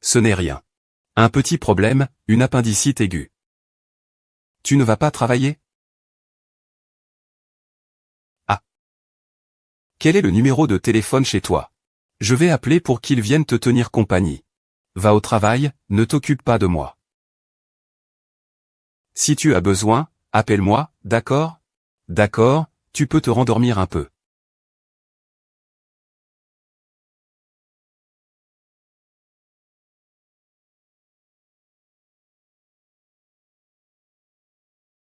Ce n'est rien. Un petit problème, une appendicite aiguë. Tu ne vas pas travailler? Ah. Quel est le numéro de téléphone chez toi? Je vais appeler pour qu'il vienne te tenir compagnie. Va au travail, ne t'occupe pas de moi. Si tu as besoin, appelle-moi, d'accord? D'accord, tu peux te rendormir un peu.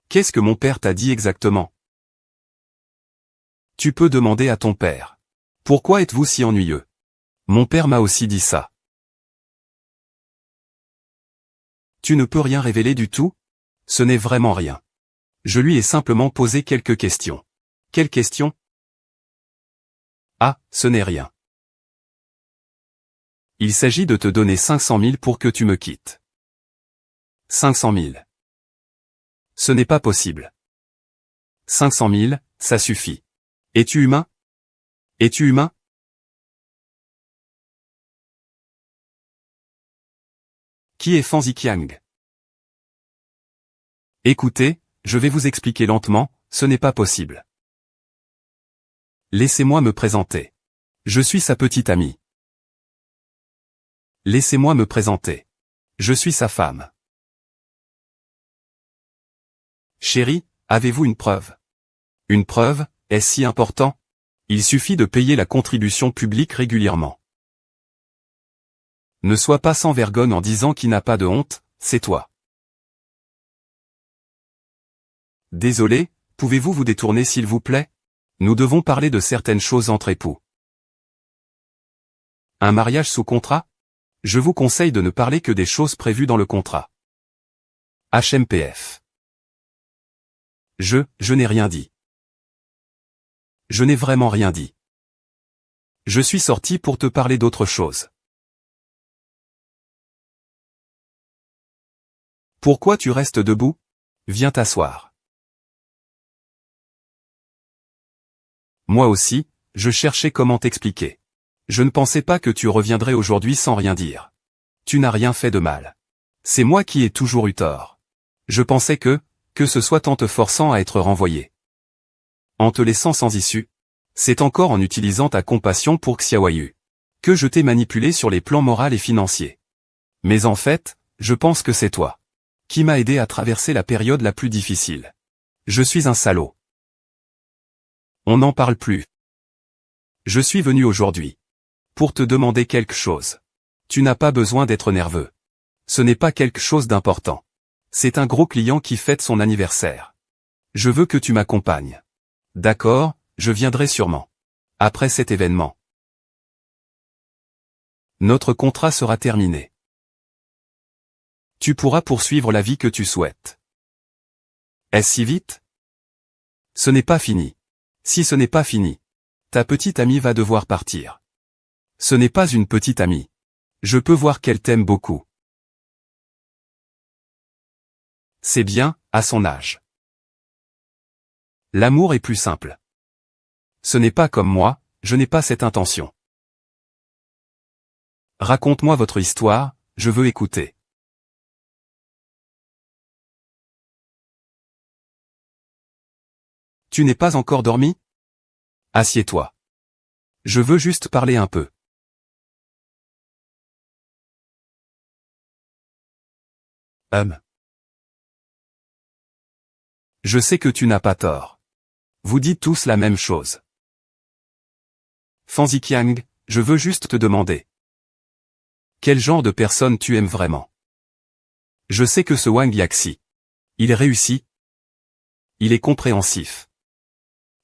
Qu'est-ce que mon père t'a dit exactement? Tu peux demander à ton père. Pourquoi êtes-vous si ennuyeux? Mon père m'a aussi dit ça. Tu ne peux rien révéler du tout? Ce n'est vraiment rien. Je lui ai simplement posé quelques questions. Quelles questions? Ah, ce n'est rien. Il s'agit de te donner 500 000 pour que tu me quittes. 500 000. Ce n'est pas possible. 500 000, ça suffit. Es-tu humain? Es-tu humain? Qui est Fan Ziqiang? Écoutez, Je vais vous expliquer lentement, ce n'est pas possible. Laissez-moi me présenter. Je suis sa petite amie. Laissez-moi me présenter. Je suis sa femme. Chérie, avez-vous une preuve? Une preuve, est-ce si important? Il suffit de payer la contribution publique régulièrement. Ne sois pas sans vergogne en disant qu'il n'a pas de honte, c'est toi. Désolé, pouvez-vous vous détourner s'il vous plaît? Nous devons parler de certaines choses entre époux. Un mariage sous contrat? Je vous conseille de ne parler que des choses prévues dans le contrat. HMPF. Je n'ai rien dit. Je n'ai vraiment rien dit. Je suis sorti pour te parler d'autre chose. Pourquoi tu restes debout? Viens t'asseoir. Moi aussi, je cherchais comment t'expliquer. Je ne pensais pas que tu reviendrais aujourd'hui sans rien dire. Tu n'as rien fait de mal. C'est moi qui ai toujours eu tort. Je pensais que ce soit en te forçant à être renvoyé. En te laissant sans issue. C'est encore en utilisant ta compassion pour Xiaoyu. Que je t'ai manipulé sur les plans moral et financiers. Mais en fait, je pense que c'est toi. Qui m'a aidé à traverser la période la plus difficile. Je suis un salaud. On n'en parle plus. Je suis venu aujourd'hui. Pour te demander quelque chose. Tu n'as pas besoin d'être nerveux. Ce n'est pas quelque chose d'important. C'est un gros client qui fête son anniversaire. Je veux que tu m'accompagnes. D'accord, je viendrai sûrement. Après cet événement. Notre contrat sera terminé. Tu pourras poursuivre la vie que tu souhaites. Est-ce si vite? Ce n'est pas fini. Si ce n'est pas fini, ta petite amie va devoir partir. Ce n'est pas une petite amie. Je peux voir qu'elle t'aime beaucoup. C'est bien, à son âge. L'amour est plus simple. Ce n'est pas comme moi, je n'ai pas cette intention. Raconte-moi votre histoire, je veux écouter. Tu n'es pas encore dormi? Assieds-toi. Je veux juste parler un peu. Je sais que tu n'as pas tort. Vous dites tous la même chose. Fan Ziqiang, je veux juste te demander. Quel genre de personne tu aimes vraiment? Je sais que ce Wang Yaxi. Il réussit. Il est compréhensif.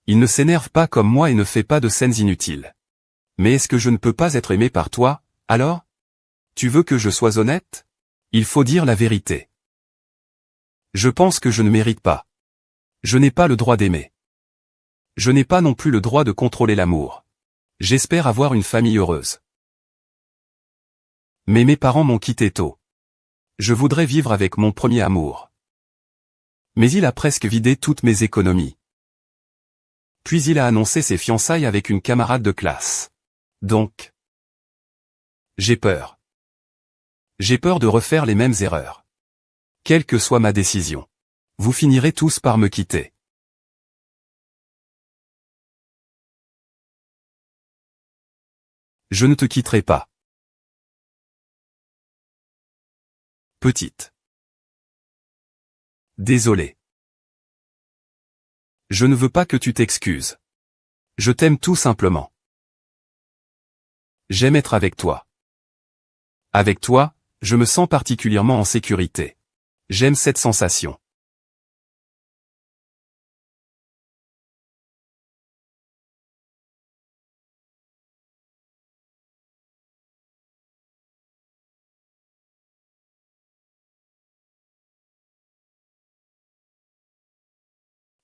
Il ne s'énerve pas comme moi et ne fait pas de scènes inutiles. Mais est-ce que je ne peux pas être aimé par toi, alors? Tu veux que je sois honnête? Il faut dire la vérité. Je pense que je ne mérite pas. Je n'ai pas le droit d'aimer. Je n'ai pas non plus le droit de contrôler l'amour. J'espère avoir une famille heureuse. Mais mes parents m'ont quitté tôt. Je voudrais vivre avec mon premier amour. Mais il a presque vidé toutes mes économies. Puis il a annoncé ses fiançailles avec une camarade de classe. Donc, j'ai peur. J'ai peur de refaire les mêmes erreurs. Quelle que soit ma décision. Vous finirez tous par me quitter. Je ne te quitterai pas. Petite. Désolé. Je ne veux pas que tu t'excuses. Je t'aime tout simplement. J'aime être avec toi. Avec toi, je me sens particulièrement en sécurité. J'aime cette sensation.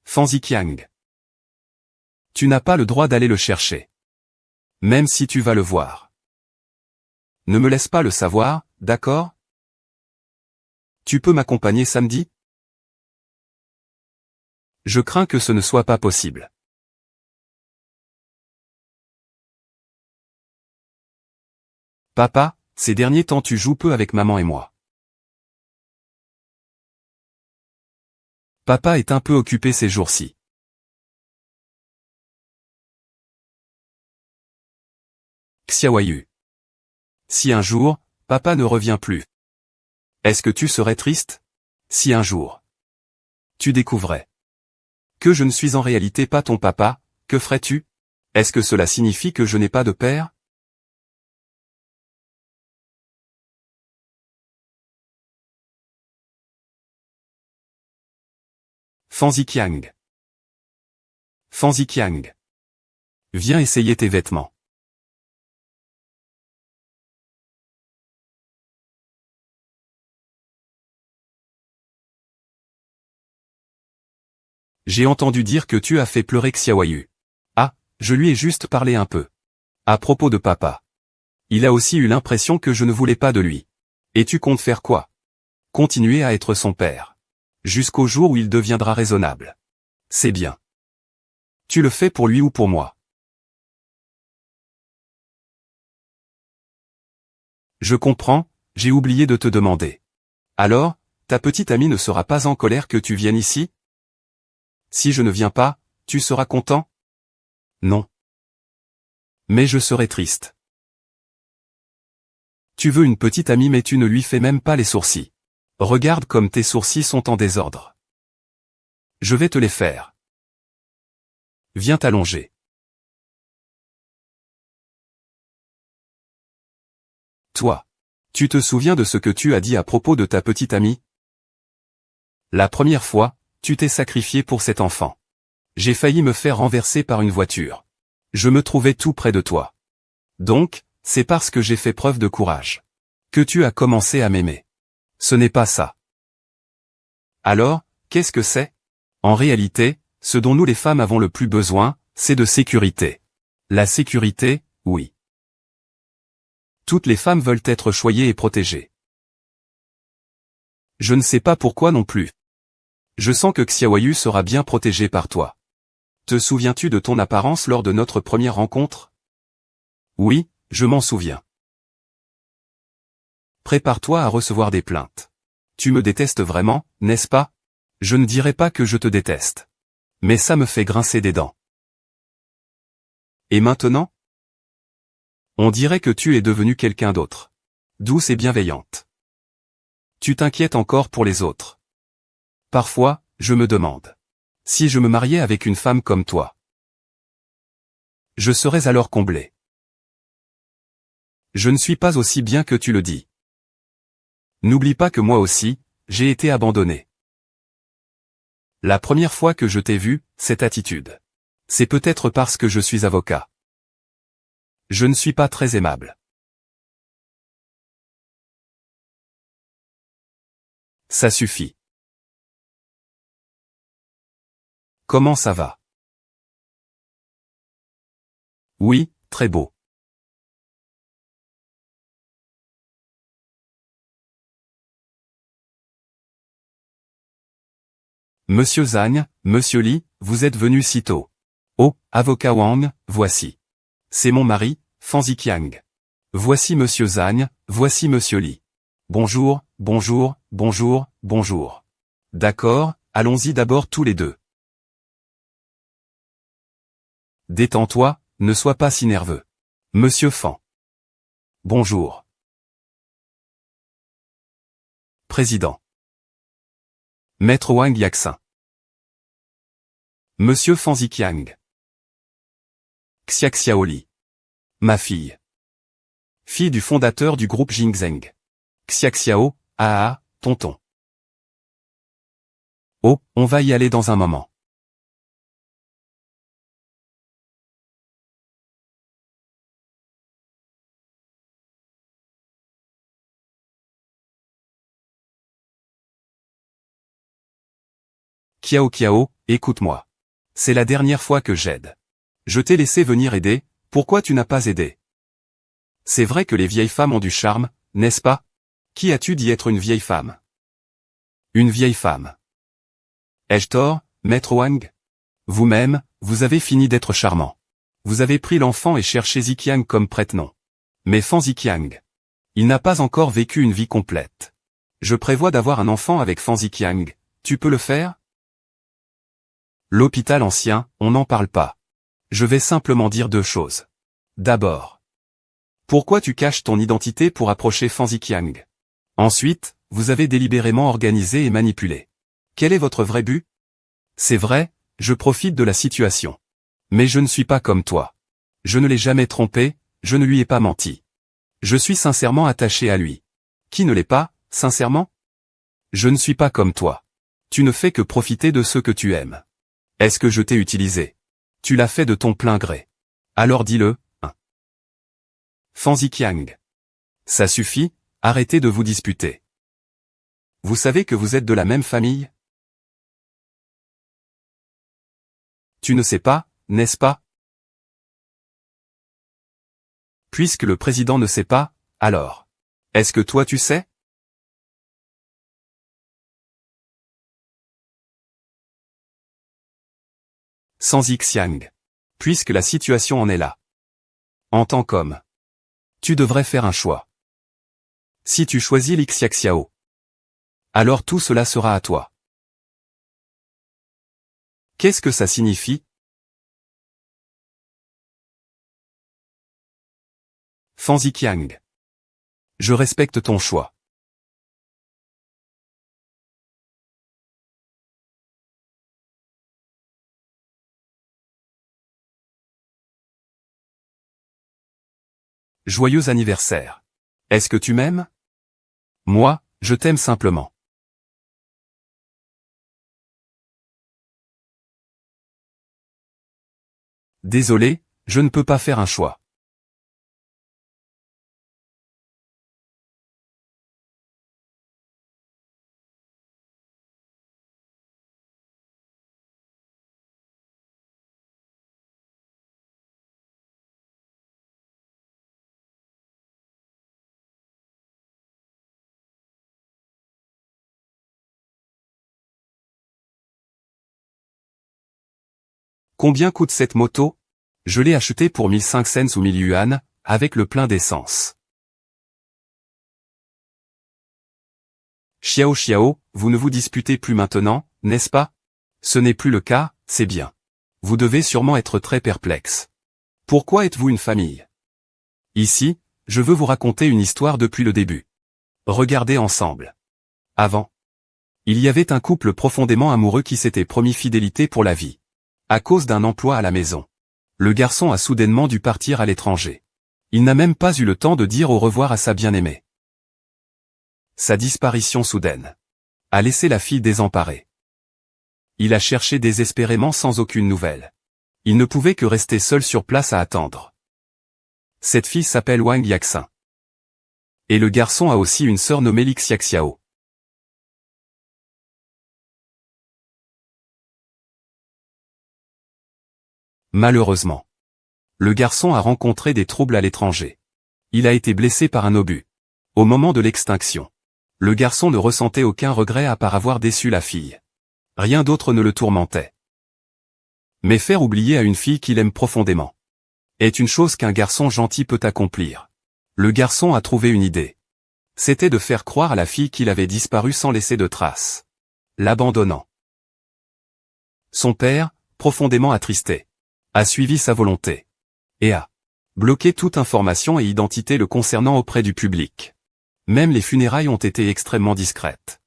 Fan Ziqiang. Tu n'as pas le droit d'aller le chercher. Même si tu vas le voir. Ne me laisse pas le savoir, d'accord? Tu peux m'accompagner samedi? Je crains que ce ne soit pas possible. Papa, ces derniers temps tu joues peu avec maman et moi. Papa est un peu occupé ces jours-ci. Xiaoyu. Si un jour, papa ne revient plus. Est-ce que tu serais triste? Si un jour, tu découvrais que je ne suis en réalité pas ton papa, que ferais-tu? Est-ce que cela signifie que je n'ai pas de père? Fan Ziqiang. Fan Ziqiang. Viens essayer tes vêtements. J'ai entendu dire que tu as fait pleurer Xiaoyu. Ah, je lui ai juste parlé un peu. À propos de papa. Il a aussi eu l'impression que je ne voulais pas de lui. Et tu comptes faire quoi? Continuer à être son père. Jusqu'au jour où il deviendra raisonnable. C'est bien. Tu le fais pour lui ou pour moi? Je comprends, j'ai oublié de te demander. Alors, ta petite amie ne sera pas en colère que tu viennes ici? Si je ne viens pas, tu seras content? Non. Mais je serai triste. Tu veux une petite amie mais tu ne lui fais même pas les sourcils. Regarde comme tes sourcils sont en désordre. Je vais te les faire. Viens t'allonger. Toi. Tu te souviens de ce que tu as dit à propos de ta petite amie? La première fois, tu t'es sacrifié pour cet enfant. J'ai failli me faire renverser par une voiture. Je me trouvais tout près de toi. Donc, c'est parce que j'ai fait preuve de courage que tu as commencé à m'aimer. Ce n'est pas ça. Alors, qu'est-ce que c'est? En réalité, ce dont nous les femmes avons le plus besoin, c'est de sécurité. La sécurité, oui. Toutes les femmes veulent être choyées et protégées. Je ne sais pas pourquoi non plus. Je sens que Xiaoyu sera bien protégé par toi. Te souviens-tu de ton apparence lors de notre première rencontre? Oui, je m'en souviens. Prépare-toi à recevoir des plaintes. Tu me détestes vraiment, n'est-ce pas? Je ne dirais pas que je te déteste. Mais ça me fait grincer des dents. Et maintenant? On dirait que tu es devenue quelqu'un d'autre. Douce et bienveillante. Tu t'inquiètes encore pour les autres. Parfois, je me demande. Si je me mariais avec une femme comme toi, je serais alors comblé. Je ne suis pas aussi bien que tu le dis. N'oublie pas que moi aussi, j'ai été abandonné. La première fois que je t'ai vu, cette attitude. C'est peut-être parce que je suis avocat. Je ne suis pas très aimable. Ça suffit. Comment ça va? Oui, très beau. Monsieur Zhang, Monsieur Li, vous êtes venu si tôt. Oh, avocat Wang, voici. C'est mon mari, Fan Ziqiang. Voici Monsieur Zhang, voici Monsieur Li. Bonjour, bonjour, bonjour, bonjour. D'accord, allons-y d'abord tous les deux. Détends-toi, ne sois pas si nerveux. Monsieur Fan. Bonjour. Président. Maître Wang Yaxin. Monsieur Fan Ziqiang. Xia Xiaoli. Ma fille. Fille du fondateur du groupe Jingzheng. Xia Xiao, tonton. Oh, on va y aller dans un moment. Kiao, écoute-moi. C'est la dernière fois que j'aide. Je t'ai laissé venir aider, pourquoi tu n'as pas aidé? C'est vrai que les vieilles femmes ont du charme, n'est-ce pas? Qui as-tu dit être une vieille femme? Une vieille femme. Ai-je tort, Maître Wang? Vous-même, vous avez fini d'être charmant. Vous avez pris l'enfant et cherché Ziqiang comme prête-nom. Mais Fan Ziqiang. Il n'a pas encore vécu une vie complète. Je prévois d'avoir un enfant avec Fan Ziqiang, tu peux le faire? L'hôpital ancien, on n'en parle pas. Je vais simplement dire deux choses. D'abord, pourquoi tu caches ton identité pour approcher Fan Ziqiang? Ensuite, vous avez délibérément organisé et manipulé. Quel est votre vrai but? C'est vrai, je profite de la situation. Mais je ne suis pas comme toi. Je ne l'ai jamais trompé, je ne lui ai pas menti. Je suis sincèrement attaché à lui. Qui ne l'est pas, sincèrement? Je ne suis pas comme toi. Tu ne fais que profiter de ceux que tu aimes. Est-ce que je t'ai utilisé? Tu l'as fait de ton plein gré. Alors dis-le, hein. Fan Ziqiang. Ça suffit, arrêtez de vous disputer. Vous savez que vous êtes de la même famille? Tu ne sais pas, n'est-ce pas? Puisque le président ne sait pas, alors. Est-ce que toi tu sais? Fan Ziqiang. Puisque la situation en est là. En tant qu'homme. Tu devrais faire un choix. Si tu choisis l'Ixiaxiao, alors tout cela sera à toi. Qu'est-ce que ça signifie? Fan Ziqiang. Je respecte ton choix. Joyeux anniversaire. Est-ce que tu m'aimes? Moi, je t'aime simplement. Désolé, je ne peux pas faire un choix. Combien coûte cette moto? Je l'ai achetée pour 1500 cents ou 1000 yuan, avec le plein d'essence. Xiao Xiao, vous ne vous disputez plus maintenant, n'est-ce pas? Ce n'est plus le cas, c'est bien. Vous devez sûrement être très perplexe. Pourquoi êtes-vous une famille? Ici, je veux vous raconter une histoire depuis le début. Regardez ensemble. Avant, il y avait un couple profondément amoureux qui s'était promis fidélité pour la vie. À cause d'un emploi à la maison, le garçon a soudainement dû partir à l'étranger. Il n'a même pas eu le temps de dire au revoir à sa bien-aimée. Sa disparition soudaine a laissé la fille désemparée. Il a cherché désespérément sans aucune nouvelle. Il ne pouvait que rester seul sur place à attendre. Cette fille s'appelle Wang Yaxin. Et le garçon a aussi une sœur nommée Lixiaxiao. Malheureusement, le garçon a rencontré des troubles à l'étranger. Il a été blessé par un obus. Au moment de l'extinction, le garçon ne ressentait aucun regret à part avoir déçu la fille. Rien d'autre ne le tourmentait. Mais faire oublier à une fille qu'il aime profondément est une chose qu'un garçon gentil peut accomplir. Le garçon a trouvé une idée. C'était de faire croire à la fille qu'il avait disparu sans laisser de traces, l'abandonnant. Son père, profondément attristé, a suivi sa volonté et a bloqué toute information et identité le concernant auprès du public. Même les funérailles ont été extrêmement discrètes.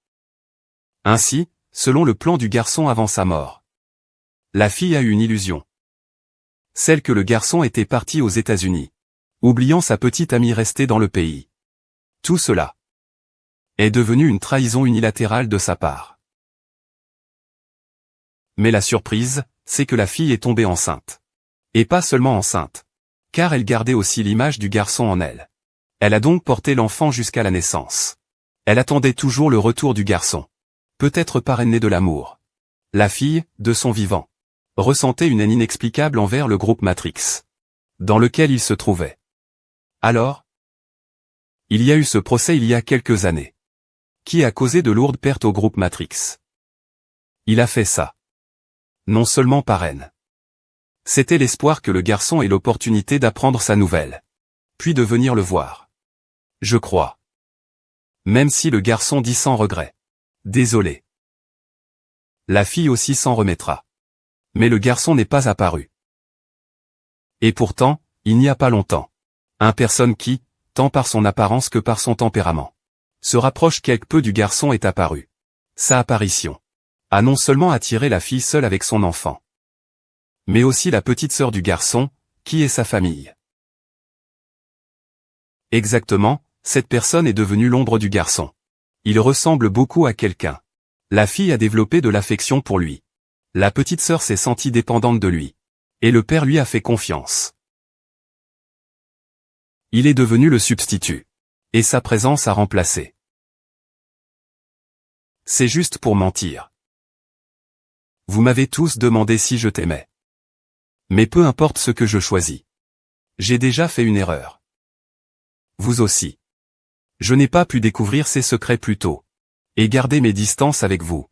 Ainsi, selon le plan du garçon avant sa mort, la fille a eu une illusion. Celle que le garçon était parti aux États-Unis, oubliant sa petite amie restée dans le pays. Tout cela est devenu une trahison unilatérale de sa part. Mais la surprise, c'est que la fille est tombée enceinte. Et pas seulement enceinte, car elle gardait aussi l'image du garçon en elle. Elle a donc porté l'enfant jusqu'à la naissance. Elle attendait toujours le retour du garçon. Peut-être parrainé de l'amour. La fille, de son vivant, ressentait une haine inexplicable envers le groupe Matrix, dans lequel il se trouvait. Alors, il y a eu ce procès il y a quelques années, qui a causé de lourdes pertes au groupe Matrix. Il a fait ça. Non seulement par haine. C'était l'espoir que le garçon ait l'opportunité d'apprendre sa nouvelle, puis de venir le voir. Je crois. Même si le garçon dit sans regret. Désolé. La fille aussi s'en remettra. Mais le garçon n'est pas apparu. Et pourtant, il n'y a pas longtemps, une personne qui, tant par son apparence que par son tempérament, se rapproche quelque peu du garçon est apparu. Sa apparition a non seulement attiré la fille seule avec son enfant, mais aussi la petite sœur du garçon, qui est sa famille. Exactement, cette personne est devenue l'ombre du garçon. Il ressemble beaucoup à quelqu'un. La fille a développé de l'affection pour lui. La petite sœur s'est sentie dépendante de lui. Et le père lui a fait confiance. Il est devenu le substitut. Et sa présence a remplacé. C'est juste pour mentir. Vous m'avez tous demandé si je t'aimais. Mais peu importe ce que je choisis. J'ai déjà fait une erreur. Vous aussi. Je n'ai pas pu découvrir ces secrets plus tôt. Et garder mes distances avec vous.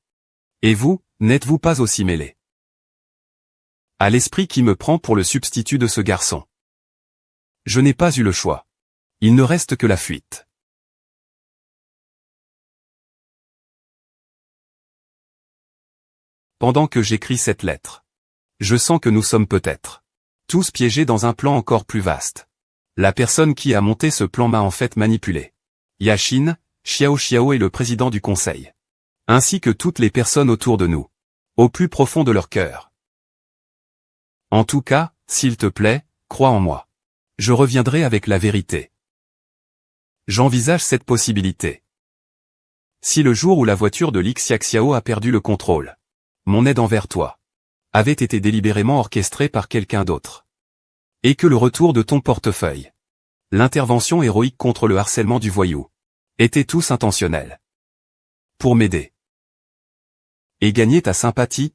Et vous, n'êtes-vous pas aussi mêlé à l'esprit qui me prend pour le substitut de ce garçon? Je n'ai pas eu le choix. Il ne reste que la fuite. Pendant que j'écris cette lettre, je sens que nous sommes peut-être tous piégés dans un plan encore plus vaste. La personne qui a monté ce plan m'a en fait manipulé. Yashin, Xiao Xiao est le président du conseil. Ainsi que toutes les personnes autour de nous. Au plus profond de leur cœur. En tout cas, s'il te plaît, crois en moi. Je reviendrai avec la vérité. J'envisage cette possibilité. Si le jour où la voiture de Lixiaxiao a perdu le contrôle, mon aide envers toi avait été délibérément orchestrée par quelqu'un d'autre. Et que le retour de ton portefeuille, l'intervention héroïque contre le harcèlement du voyou, étaient tous intentionnels. Pour m'aider. Et gagner ta sympathie,